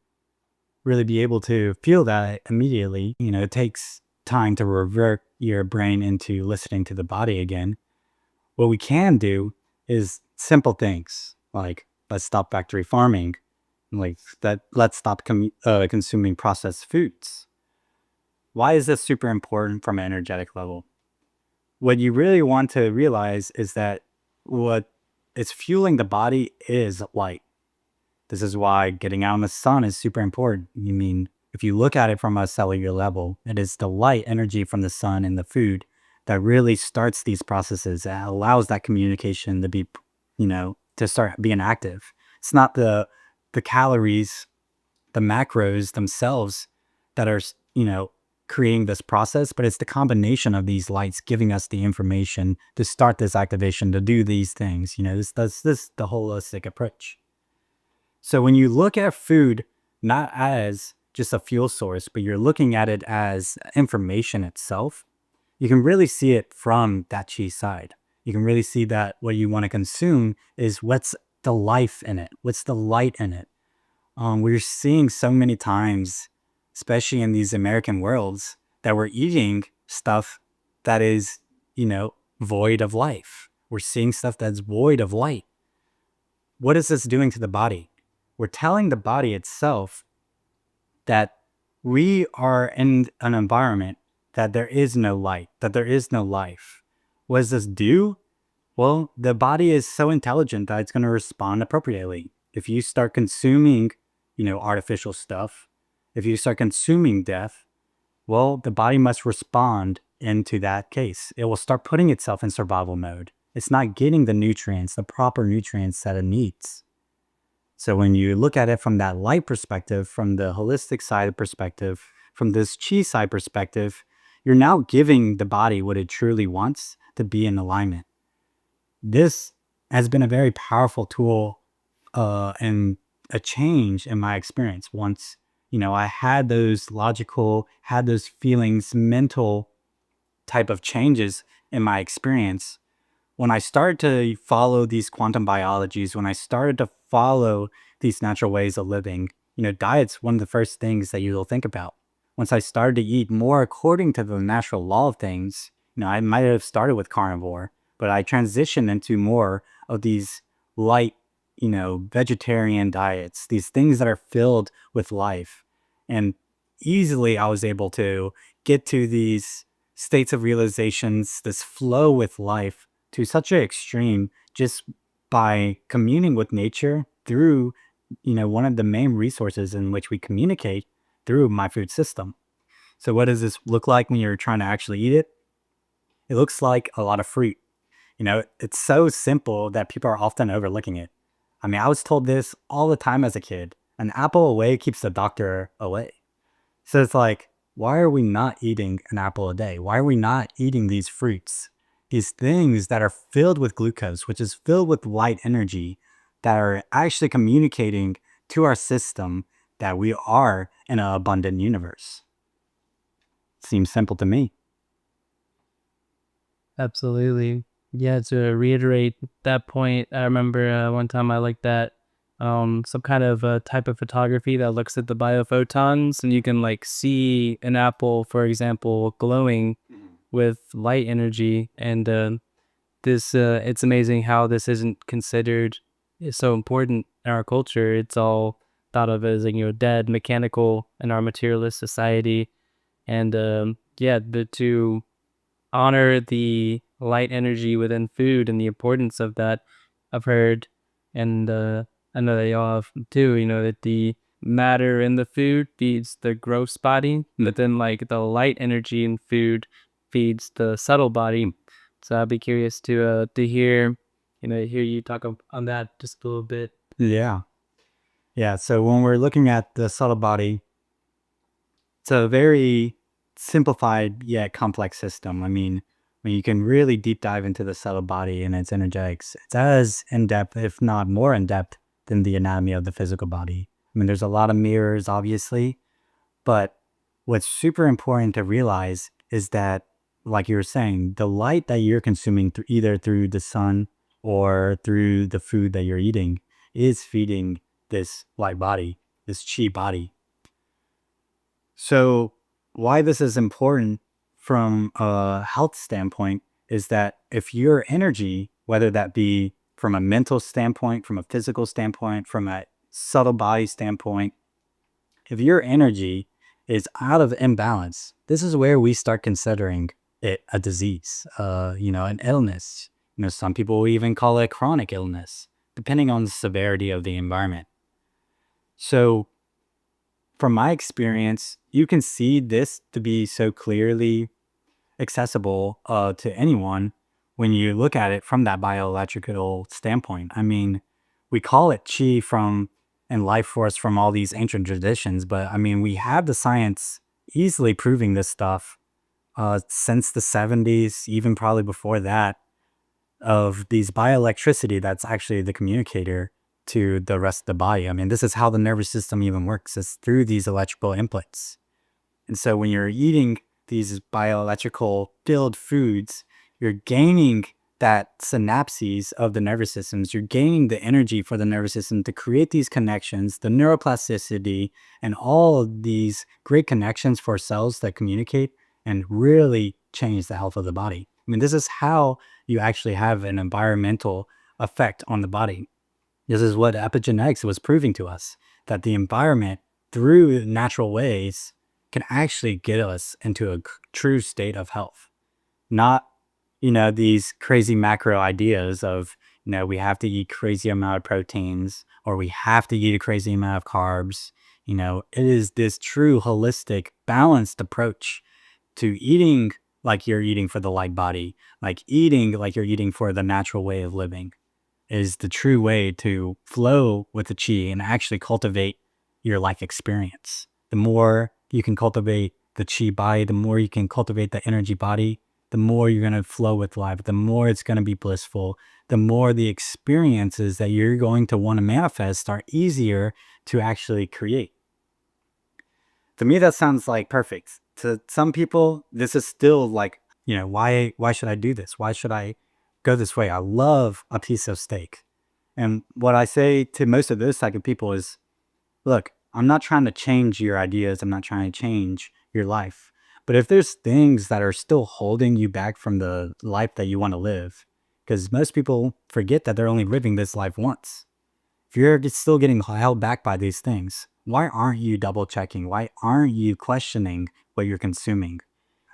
really be able to feel that immediately, it takes time to revert your brain into listening to the body again. What we can do is simple things like let's stop factory farming, like that. Let's stop consuming processed foods. Why is this super important from an energetic level? What you really want to realize is that what is fueling the body is light. This is why getting out in the sun is super important. If you look at it from a cellular level, it is the light energy from the sun and the food that really starts these processes and allows that communication to be, to start being active. It's not the calories, the macros themselves that are, creating this process, but it's the combination of these lights giving us the information to start this activation, to do these things. This the holistic approach. So when you look at food not as just a fuel source, but you're looking at it as information itself, you can really see it from that chi side. You can really see that what you want to consume is what's the life in it, what's the light in it. We're seeing so many times, especially in these American worlds, that we're eating stuff that is, void of life. We're seeing stuff that's void of light. What is this doing to the body? We're telling the body itself that we are in an environment that there is no light, that there is no life. What does this do? Well, the body is so intelligent that it's going to respond appropriately. If you start consuming, artificial stuff, if you start consuming death, well, the body must respond into that case. It will start putting itself in survival mode. It's not getting the nutrients, the proper nutrients that it needs. So when you look at it from that light perspective, from the holistic side perspective, from this chi side perspective, you're now giving the body what it truly wants to be in alignment. This has been a very powerful tool and a change in my experience. Once, I had those feelings, mental type of changes in my experience, when I started to follow these quantum biologies, when I started to follow these natural ways of living, diet's one of the first things that you'll think about. Once I started to eat more according to the natural law of things, I might have started with carnivore, but I transitioned into more of these light, vegetarian diets, these things that are filled with life. And easily I was able to get to these states of realizations, this flow with life to such an extreme just by communing with nature through, one of the main resources in which we communicate through my food system. So what does this look like when you're trying to actually eat it? It looks like a lot of fruit. It's so simple that people are often overlooking it. I mean, I was told this all the time as a kid. An apple away keeps the doctor away. So it's like, why are we not eating an apple a day? Why are we not eating these fruits? These things that are filled with glucose, which is filled with light energy, that are actually communicating to our system that we are in an abundant universe. Seems simple to me. Absolutely. Yeah, to reiterate that point, I remember one time I looked at some kind of type of photography that looks at the biophotons, and you can like see an apple, for example, glowing with light energy. And it's amazing how this isn't considered so important in our culture. It's all thought of as dead, mechanical in our materialist society. And to honor the light energy within food and the importance of that, I've heard, and I know that y'all have too, that the matter in the food feeds the gross body, but then like the light energy in food feeds the subtle body. So I'd be curious to hear, hear you talk on that just a little bit. Yeah. Yeah. So when we're looking at the subtle body, it's a very simplified yet complex system. I mean, when you can really deep dive into the subtle body and its energetics, it's as in depth, if not more in depth, than the anatomy of the physical body. I mean, there's a lot of mirrors, obviously, but what's super important to realize is that, like you were saying, the light that you're consuming either through the sun or through the food that you're eating is feeding this light body, this chi body. So why this is important from a health standpoint is that if your energy, whether that be from a mental standpoint, from a physical standpoint, from a subtle body standpoint, if your energy is out of imbalance, this is where we start considering it a disease, an illness. Some people will even call it chronic illness, depending on the severity of the environment. So from my experience, you can see this to be so clearly accessible to anyone when you look at it from that bioelectrical standpoint. I mean, we call it chi and life force from all these ancient traditions, but I mean, we have the science easily proving this stuff since the 70s, even probably before that, of these bioelectricity that's actually the communicator to the rest of the body. I mean, this is how the nervous system even works. It's through these electrical inputs. And so when you're eating these bioelectrical filled foods, you're gaining that synapses of the nervous systems. You're gaining the energy for the nervous system to create these connections, the neuroplasticity, and all of these great connections for cells that communicate and really change the health of the body. I mean, this is how you actually have an environmental effect on the body. This is what epigenetics was proving to us, that the environment through natural ways can actually get us into a true state of health. Not, these crazy macro ideas of, we have to eat crazy amount of proteins or we have to eat a crazy amount of carbs. It is this true holistic, balanced approach to eating like you're eating for the light body, like eating like you're eating for the natural way of living is the true way to flow with the chi and actually cultivate your life experience. The more you can cultivate the chi body, the more you can cultivate the energy body, the more you're going to flow with life, the more it's going to be blissful, the more the experiences that you're going to want to manifest are easier to actually create. To me, that sounds like perfect. To some people, this is still like, why should I do this? Why should I go this way? I love a piece of steak. And what I say to most of those type of people is, look, I'm not trying to change your ideas. I'm not trying to change your life. But if there's things that are still holding you back from the life that you want to live, because most people forget that they're only living this life once. If you're still getting held back by these things, why aren't you double checking? Why aren't you questioning what you're consuming?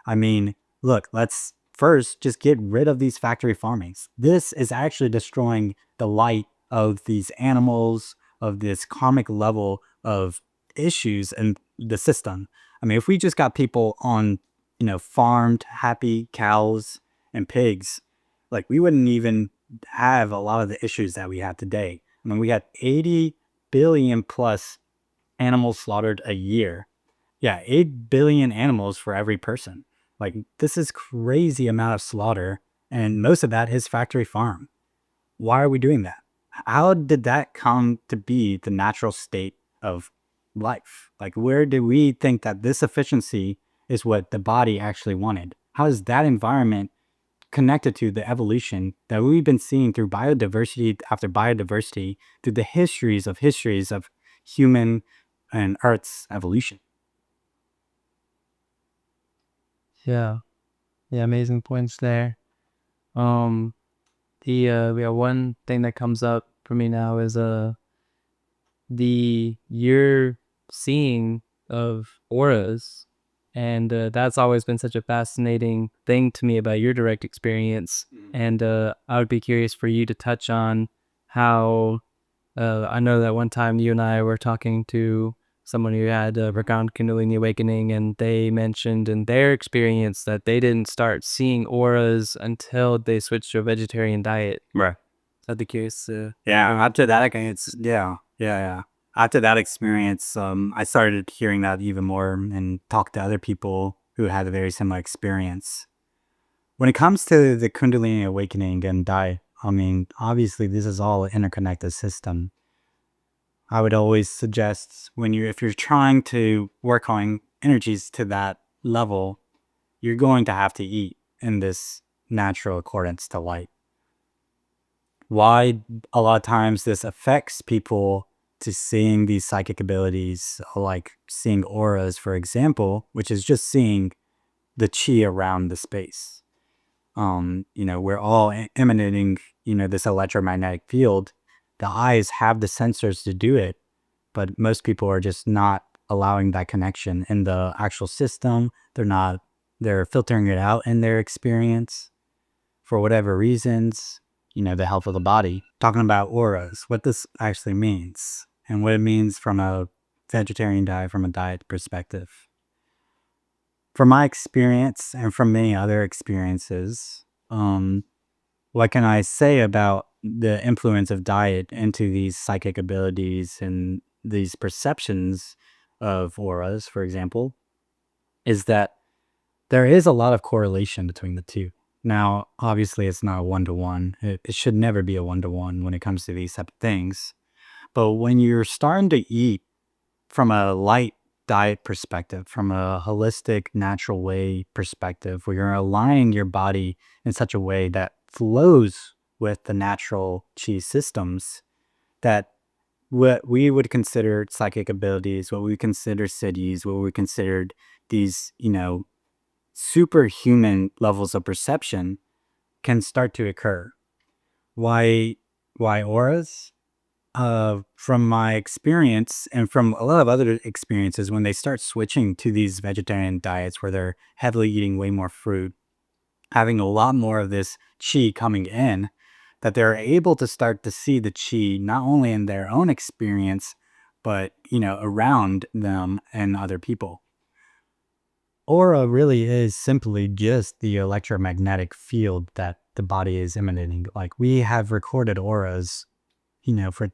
I mean, look, let's first just get rid of these factory farmings. This is actually destroying the light of these animals, of this karmic level of issues in the system. I mean, if we just got people on, farmed happy cows and pigs, like we wouldn't even have a lot of the issues that we have today. I mean, we had 80 billion plus animals slaughtered a year. Yeah, 8 billion animals for every person. Like, this is crazy amount of slaughter, and most of that is factory farm. Why are we doing that? How did that come to be the natural state of life? Like, where do we think that this efficiency is what the body actually wanted? How is that environment connected to the evolution that we've been seeing through biodiversity after biodiversity, through the histories of human and Earth's evolution? Yeah. Yeah, amazing points there. One thing that comes up for me now is you're seeing of auras, and that's always been such a fascinating thing to me about your direct experience. And I would be curious for you to touch on how I know that one time you and I were talking to someone who had a profound Kundalini awakening, and they mentioned in their experience that they didn't start seeing auras until they switched to a vegetarian diet. Right. So I'd be curious. Yeah, after that experience, After that experience, I started hearing that even more and talked to other people who had a very similar experience. When it comes to the Kundalini awakening and diet, I mean, obviously this is all an interconnected system. I would always suggest if you're trying to work on energies to that level, you're going to have to eat in this natural accordance to light. Why a lot of times this affects people to seeing these psychic abilities, like seeing auras, for example, which is just seeing the chi around the space. We're all emanating, this electromagnetic field. The eyes have the sensors to do it, but most people are just not allowing that connection in the actual system. They're filtering it out in their experience for whatever reasons, the health of the body. Talking about auras, what this actually means and what it means from a vegetarian diet, from a diet perspective. From my experience and from many other experiences, what can I say about the influence of diet into these psychic abilities and these perceptions of auras, for example, is that there is a lot of correlation between the two. Now, obviously, it's not a one-to-one. It should never be a one-to-one when it comes to these type of things. But when you're starting to eat from a light diet perspective, from a holistic, natural way perspective, where you're aligning your body in such a way that flows with the natural chi systems, that what we would consider psychic abilities, what we consider siddhis, what we considered these, superhuman levels of perception can start to occur. Why auras? From my experience and from a lot of other experiences, when they start switching to these vegetarian diets where they're heavily eating way more fruit, having a lot more of this chi coming in, that they're able to start to see the chi not only in their own experience, but, around them and other people. Aura really is simply just the electromagnetic field that the body is emanating. Like, we have recorded auras, for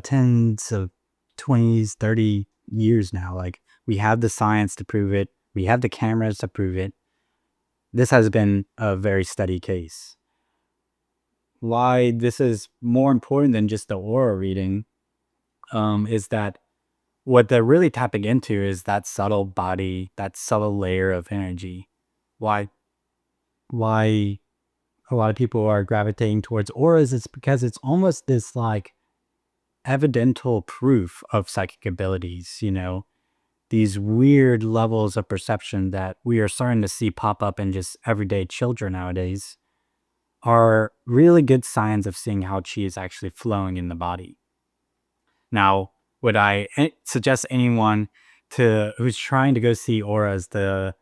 tens of 20s, 30 years now. Like, we have the science to prove it. We have the cameras to prove it. This has been a very steady case. Why this is more important than just the aura reading is that what they're really tapping into is that subtle body, that subtle layer of energy. Why a lot of people are gravitating towards auras is because it's almost this like evidential proof of psychic abilities, these weird levels of perception that we are starting to see pop up in just everyday children nowadays. are really good signs of seeing how chi is actually flowing in the body. Now, would I suggest anyone who's trying to go see auras to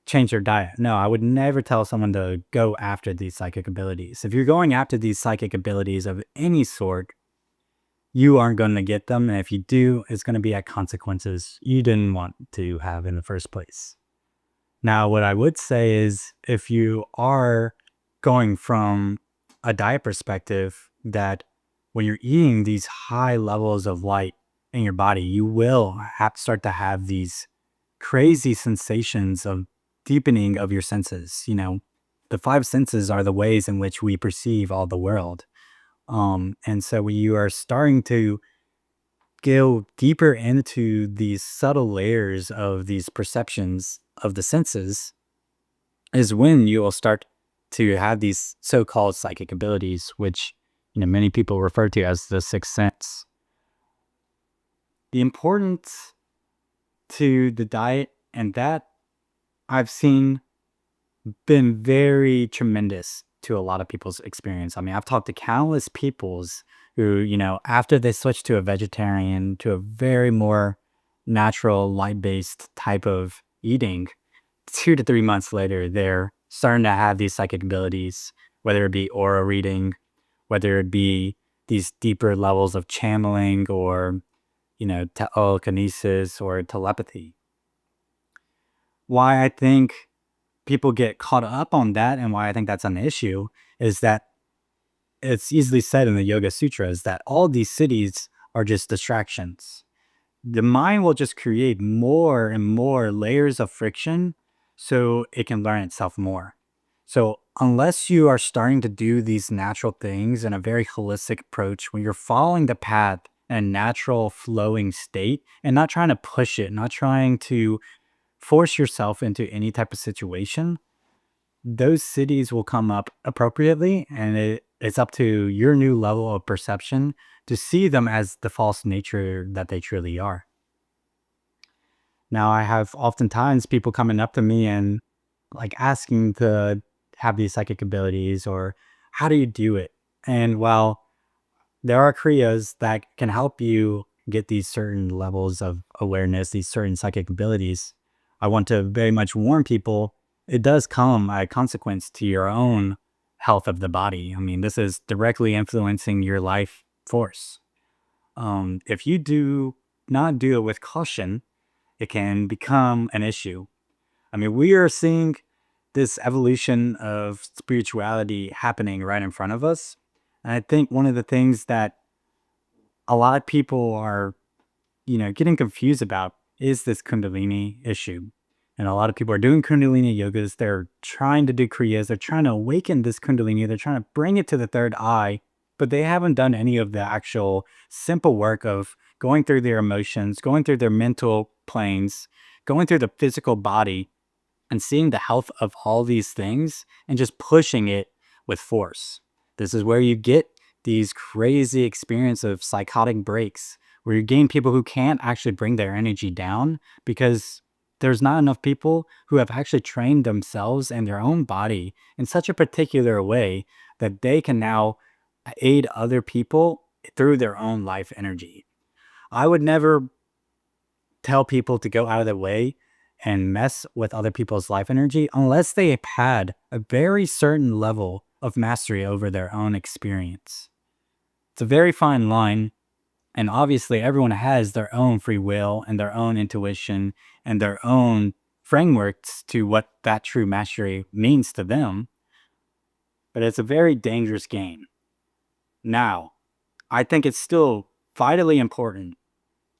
change their diet? No, I would never tell someone to go after these psychic abilities. If you're going after these psychic abilities of any sort, you aren't going to get them. And if you do, it's going to be at consequences you didn't want to have in the first place. Now, what I would say is if you are going from a diet perspective, that when you're eating these high levels of light in your body, you will start to have these crazy sensations of deepening of your senses. The five senses are the ways in which we perceive all the world. And so when you are starting to go deeper into these subtle layers of these perceptions of the senses, is when you will start to have these so-called psychic abilities, which many people refer to as the sixth sense. The importance to the diet and that I've seen been very tremendous to a lot of people's experience. I mean, I've talked to countless peoples who, after they switch to a vegetarian, to a very more natural, light-based type of eating, 2 to 3 months later, they're starting to have these psychic abilities, whether it be aura reading, whether it be these deeper levels of channeling or, telekinesis or telepathy. Why I think people get caught up on that and why I think that's an issue is that it's easily said in the Yoga Sutras that all these cities are just distractions. The mind will just create more and more layers of friction so it can learn itself more. So unless you are starting to do these natural things in a very holistic approach, when you're following the path in a natural flowing state and not trying to push it, not trying to force yourself into any type of situation, those cities will come up appropriately, and it's up to your new level of perception to see them as the false nature that they truly are. Now, I have oftentimes people coming up to me and asking to have these psychic abilities or how do you do it? And while there are kriyas that can help you get these certain levels of awareness, these certain psychic abilities, I want to very much warn people, it does come a consequence to your own health of the body. I mean, this is directly influencing your life force. If you do not do it with caution, it can become an issue. I mean, we are seeing this evolution of spirituality happening right in front of us. And I think one of the things that a lot of people are, getting confused about is this Kundalini issue. And a lot of people are doing Kundalini yogas. They're trying to do Kriyas. They're trying to awaken this Kundalini. They're trying to bring it to the third eye, but they haven't done any of the actual simple work of going through their emotions, going through their mental planes, going through the physical body, and seeing the health of all these things and just pushing it with force. This is where you get these crazy experience of psychotic breaks, where you gain people who can't actually bring their energy down because there's not enough people who have actually trained themselves and their own body in such a particular way that they can now aid other people through their own life energy. I would never tell people to go out of their way and mess with other people's life energy unless they have had a very certain level of mastery over their own experience. It's a very fine line, and obviously everyone has their own free will and their own intuition and their own frameworks to what that true mastery means to them, but it's a very dangerous game. Now, I think it's still vitally important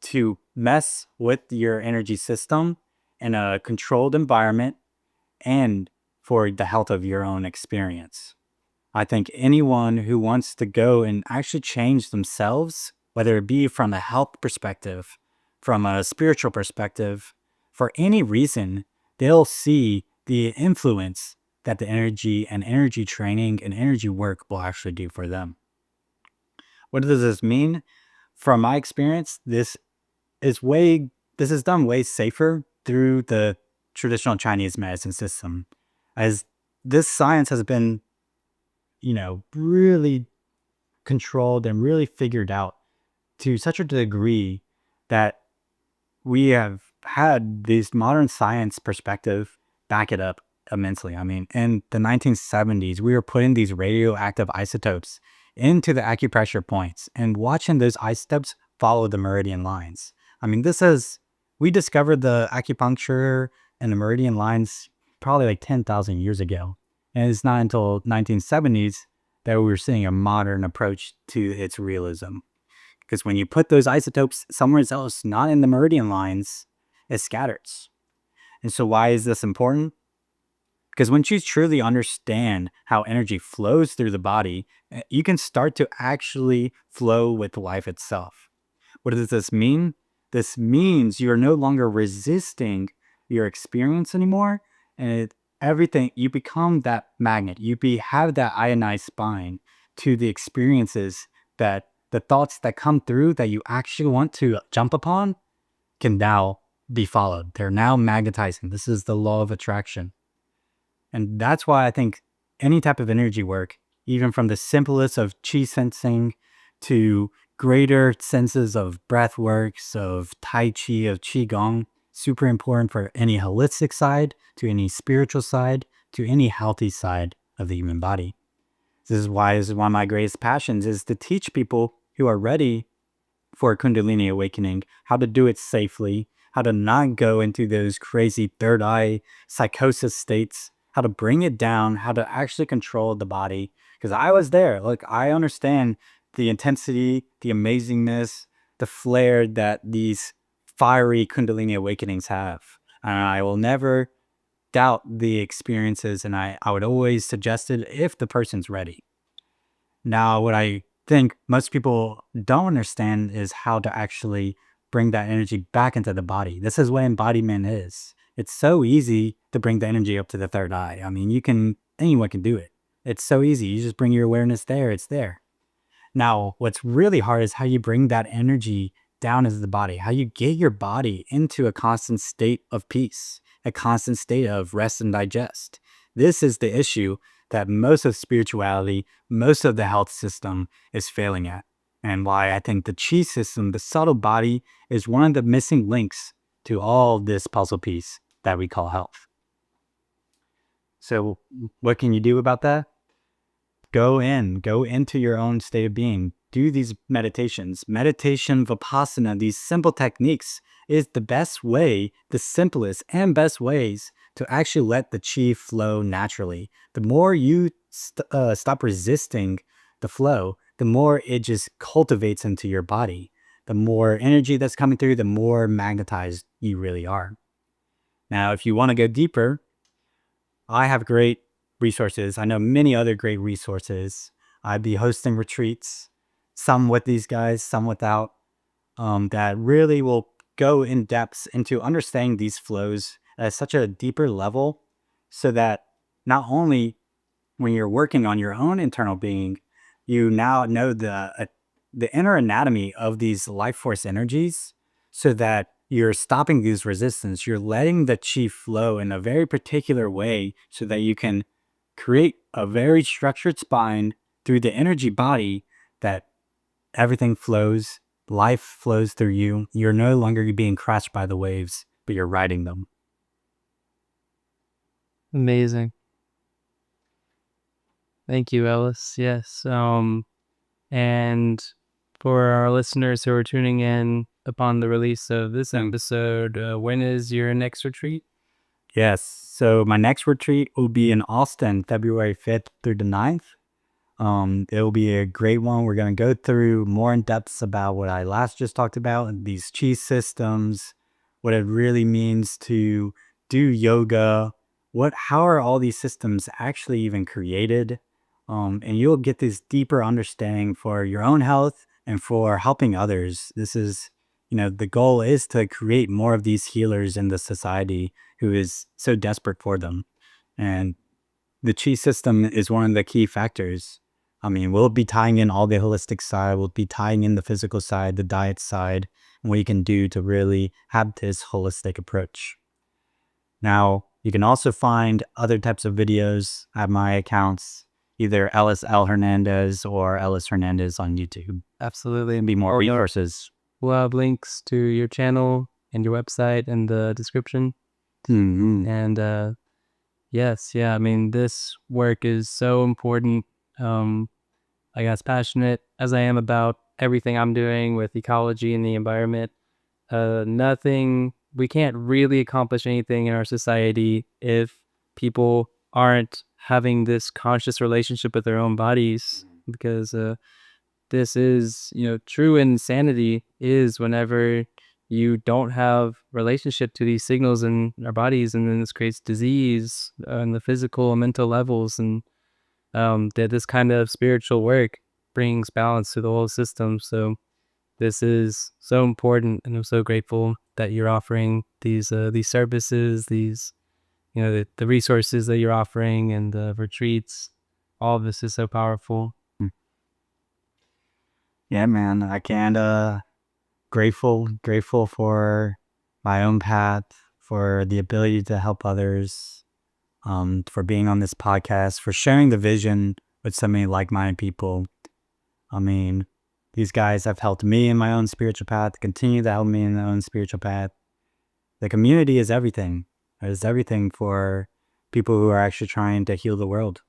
to mess with your energy system in a controlled environment and for the health of your own experience. I think anyone who wants to go and actually change themselves, whether it be from a health perspective, from a spiritual perspective, for any reason, they'll see the influence that the energy and energy training and energy work will actually do for them. What does this mean? From my experience, this is done way safer through the traditional Chinese medicine system, as this science has been really controlled and really figured out to such a degree that we have had this modern science perspective back it up immensely. I mean, in the 1970s, we were putting these radioactive isotopes into the acupressure points and watching those isotopes follow the meridian lines. I mean, we discovered the acupuncture and the meridian lines probably like 10,000 years ago. And it's not until 1970s that we were seeing a modern approach to its realism. Because when you put those isotopes somewhere else, not in the meridian lines, it scatters. And so why is this important? Because once you truly understand how energy flows through the body, you can start to actually flow with life itself. What does this mean? This means you're no longer resisting your experience anymore, and everything, you become that magnet. You have that ionized spine to the experiences, that the thoughts that come through that you actually want to jump upon can now be followed. They're now magnetizing. This is the law of attraction. And that's why I think any type of energy work, even from the simplest of chi sensing to greater senses of breath works, of tai chi, of qigong, super important for any holistic side, to any spiritual side, to any healthy side of the human body. This is one of my greatest passions, is to teach people who are ready for a Kundalini awakening how to do it safely, how to not go into those crazy third eye psychosis states, how to bring it down, how to actually control the body. Because I was there. Look, I understand the intensity, the amazingness, the flair that these fiery Kundalini awakenings have. And I will never doubt the experiences, and I would always suggest it if the person's ready. Now, what I think most people don't understand is how to actually bring that energy back into the body. This is what embodiment is. It's so easy to bring the energy up to the third eye. I mean, anyone can do it. It's so easy. You just bring your awareness there, it's there. Now, what's really hard is how you bring that energy down into the body, how you get your body into a constant state of peace, a constant state of rest and digest. This is the issue that most of spirituality, most of the health system is failing at. And why I think the chi system, the subtle body, is one of the missing links to all this puzzle piece that we call health. So what can you do about that? Go into your own state of being. Do these meditations. Meditation, Vipassana, these simple techniques is the best way, the simplest and best ways to actually let the chi flow naturally. The more you stop resisting the flow, the more it just cultivates into your body. The more energy that's coming through, the more magnetized you really are. Now, if you want to go deeper, I have great resources. I know many other great resources. I'd be hosting retreats, some with these guys, some without, that really will go in depth into understanding these flows at such a deeper level, so that not only when you're working on your own internal being, you now know the inner anatomy of these life force energies, so that you're stopping these resistance. You're letting the chi flow in a very particular way so that you can create a very structured spine through the energy body, that everything flows, life flows through you. You're no longer being crushed by the waves, but you're riding them. Amazing. Thank you, Ellis. Yes. And for our listeners who are tuning in upon the release of this episode, when is your next retreat? Yes. So my next retreat will be in Austin, February 5th through the 9th. It will be a great one. We're going to go through more in depth about what I last just talked about, these chi systems, what it really means to do yoga, how are all these systems actually even created? And you'll get this deeper understanding for your own health and for helping others. This is, the goal is to create more of these healers in the society who is so desperate for them. And the chi system is one of the key factors. I mean, we'll be tying in all the holistic side, we'll be tying in the physical side, the diet side, and what you can do to really have this holistic approach. Now, you can also find other types of videos at my accounts. either Ellis L. Hernandez or Ellis Hernandez on YouTube. Absolutely. And be more resources. We'll have links to your channel and your website in the description. Mm-hmm. And yes, yeah, I mean, this work is so important. I guess passionate as I am about everything I'm doing with ecology and the environment. We can't really accomplish anything in our society if people aren't having this conscious relationship with their own bodies, because this is, true insanity is whenever you don't have relationship to these signals in our bodies, and then this creates disease on the physical and mental levels. And that this kind of spiritual work brings balance to the whole system. So this is so important, and I'm so grateful that you're offering these services, these the resources that you're offering, and the retreats. All of this is so powerful. Yeah, man. I can't. Grateful for my own path, for the ability to help others, for being on this podcast, for sharing the vision with so many like-minded people. I mean, these guys have helped me in my own spiritual path, continue to help me in their own spiritual path. The community is everything. It's everything for people who are actually trying to heal the world.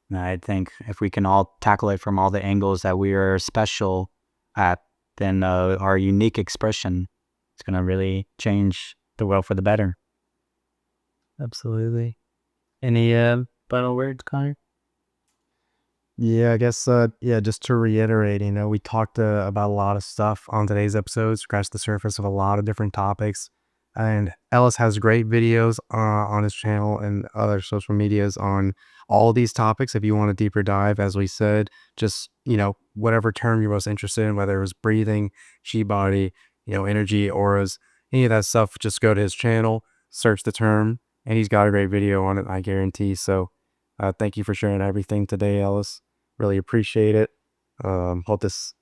And I think if we can all tackle it from all the angles that we are special at, then our unique expression is going to really change the world for the better. Absolutely. Any final words, Connor? Yeah, I guess, just to reiterate, we talked about a lot of stuff on today's episode, scratched the surface of a lot of different topics. And Ellis has great videos on his channel and other social medias on all these topics. If you want a deeper dive, as we said, just, whatever term you're most interested in, whether it was breathing, chi body, energy, auras, any of that stuff, just go to his channel, search the term, and he's got a great video on it, I guarantee. So thank you for sharing everything today, Ellis. Really appreciate it. Hope this,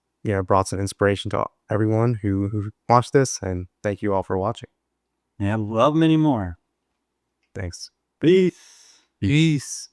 brought some inspiration to everyone who watched this, and thank you all for watching. Yeah, love many more. Thanks. Peace. Peace.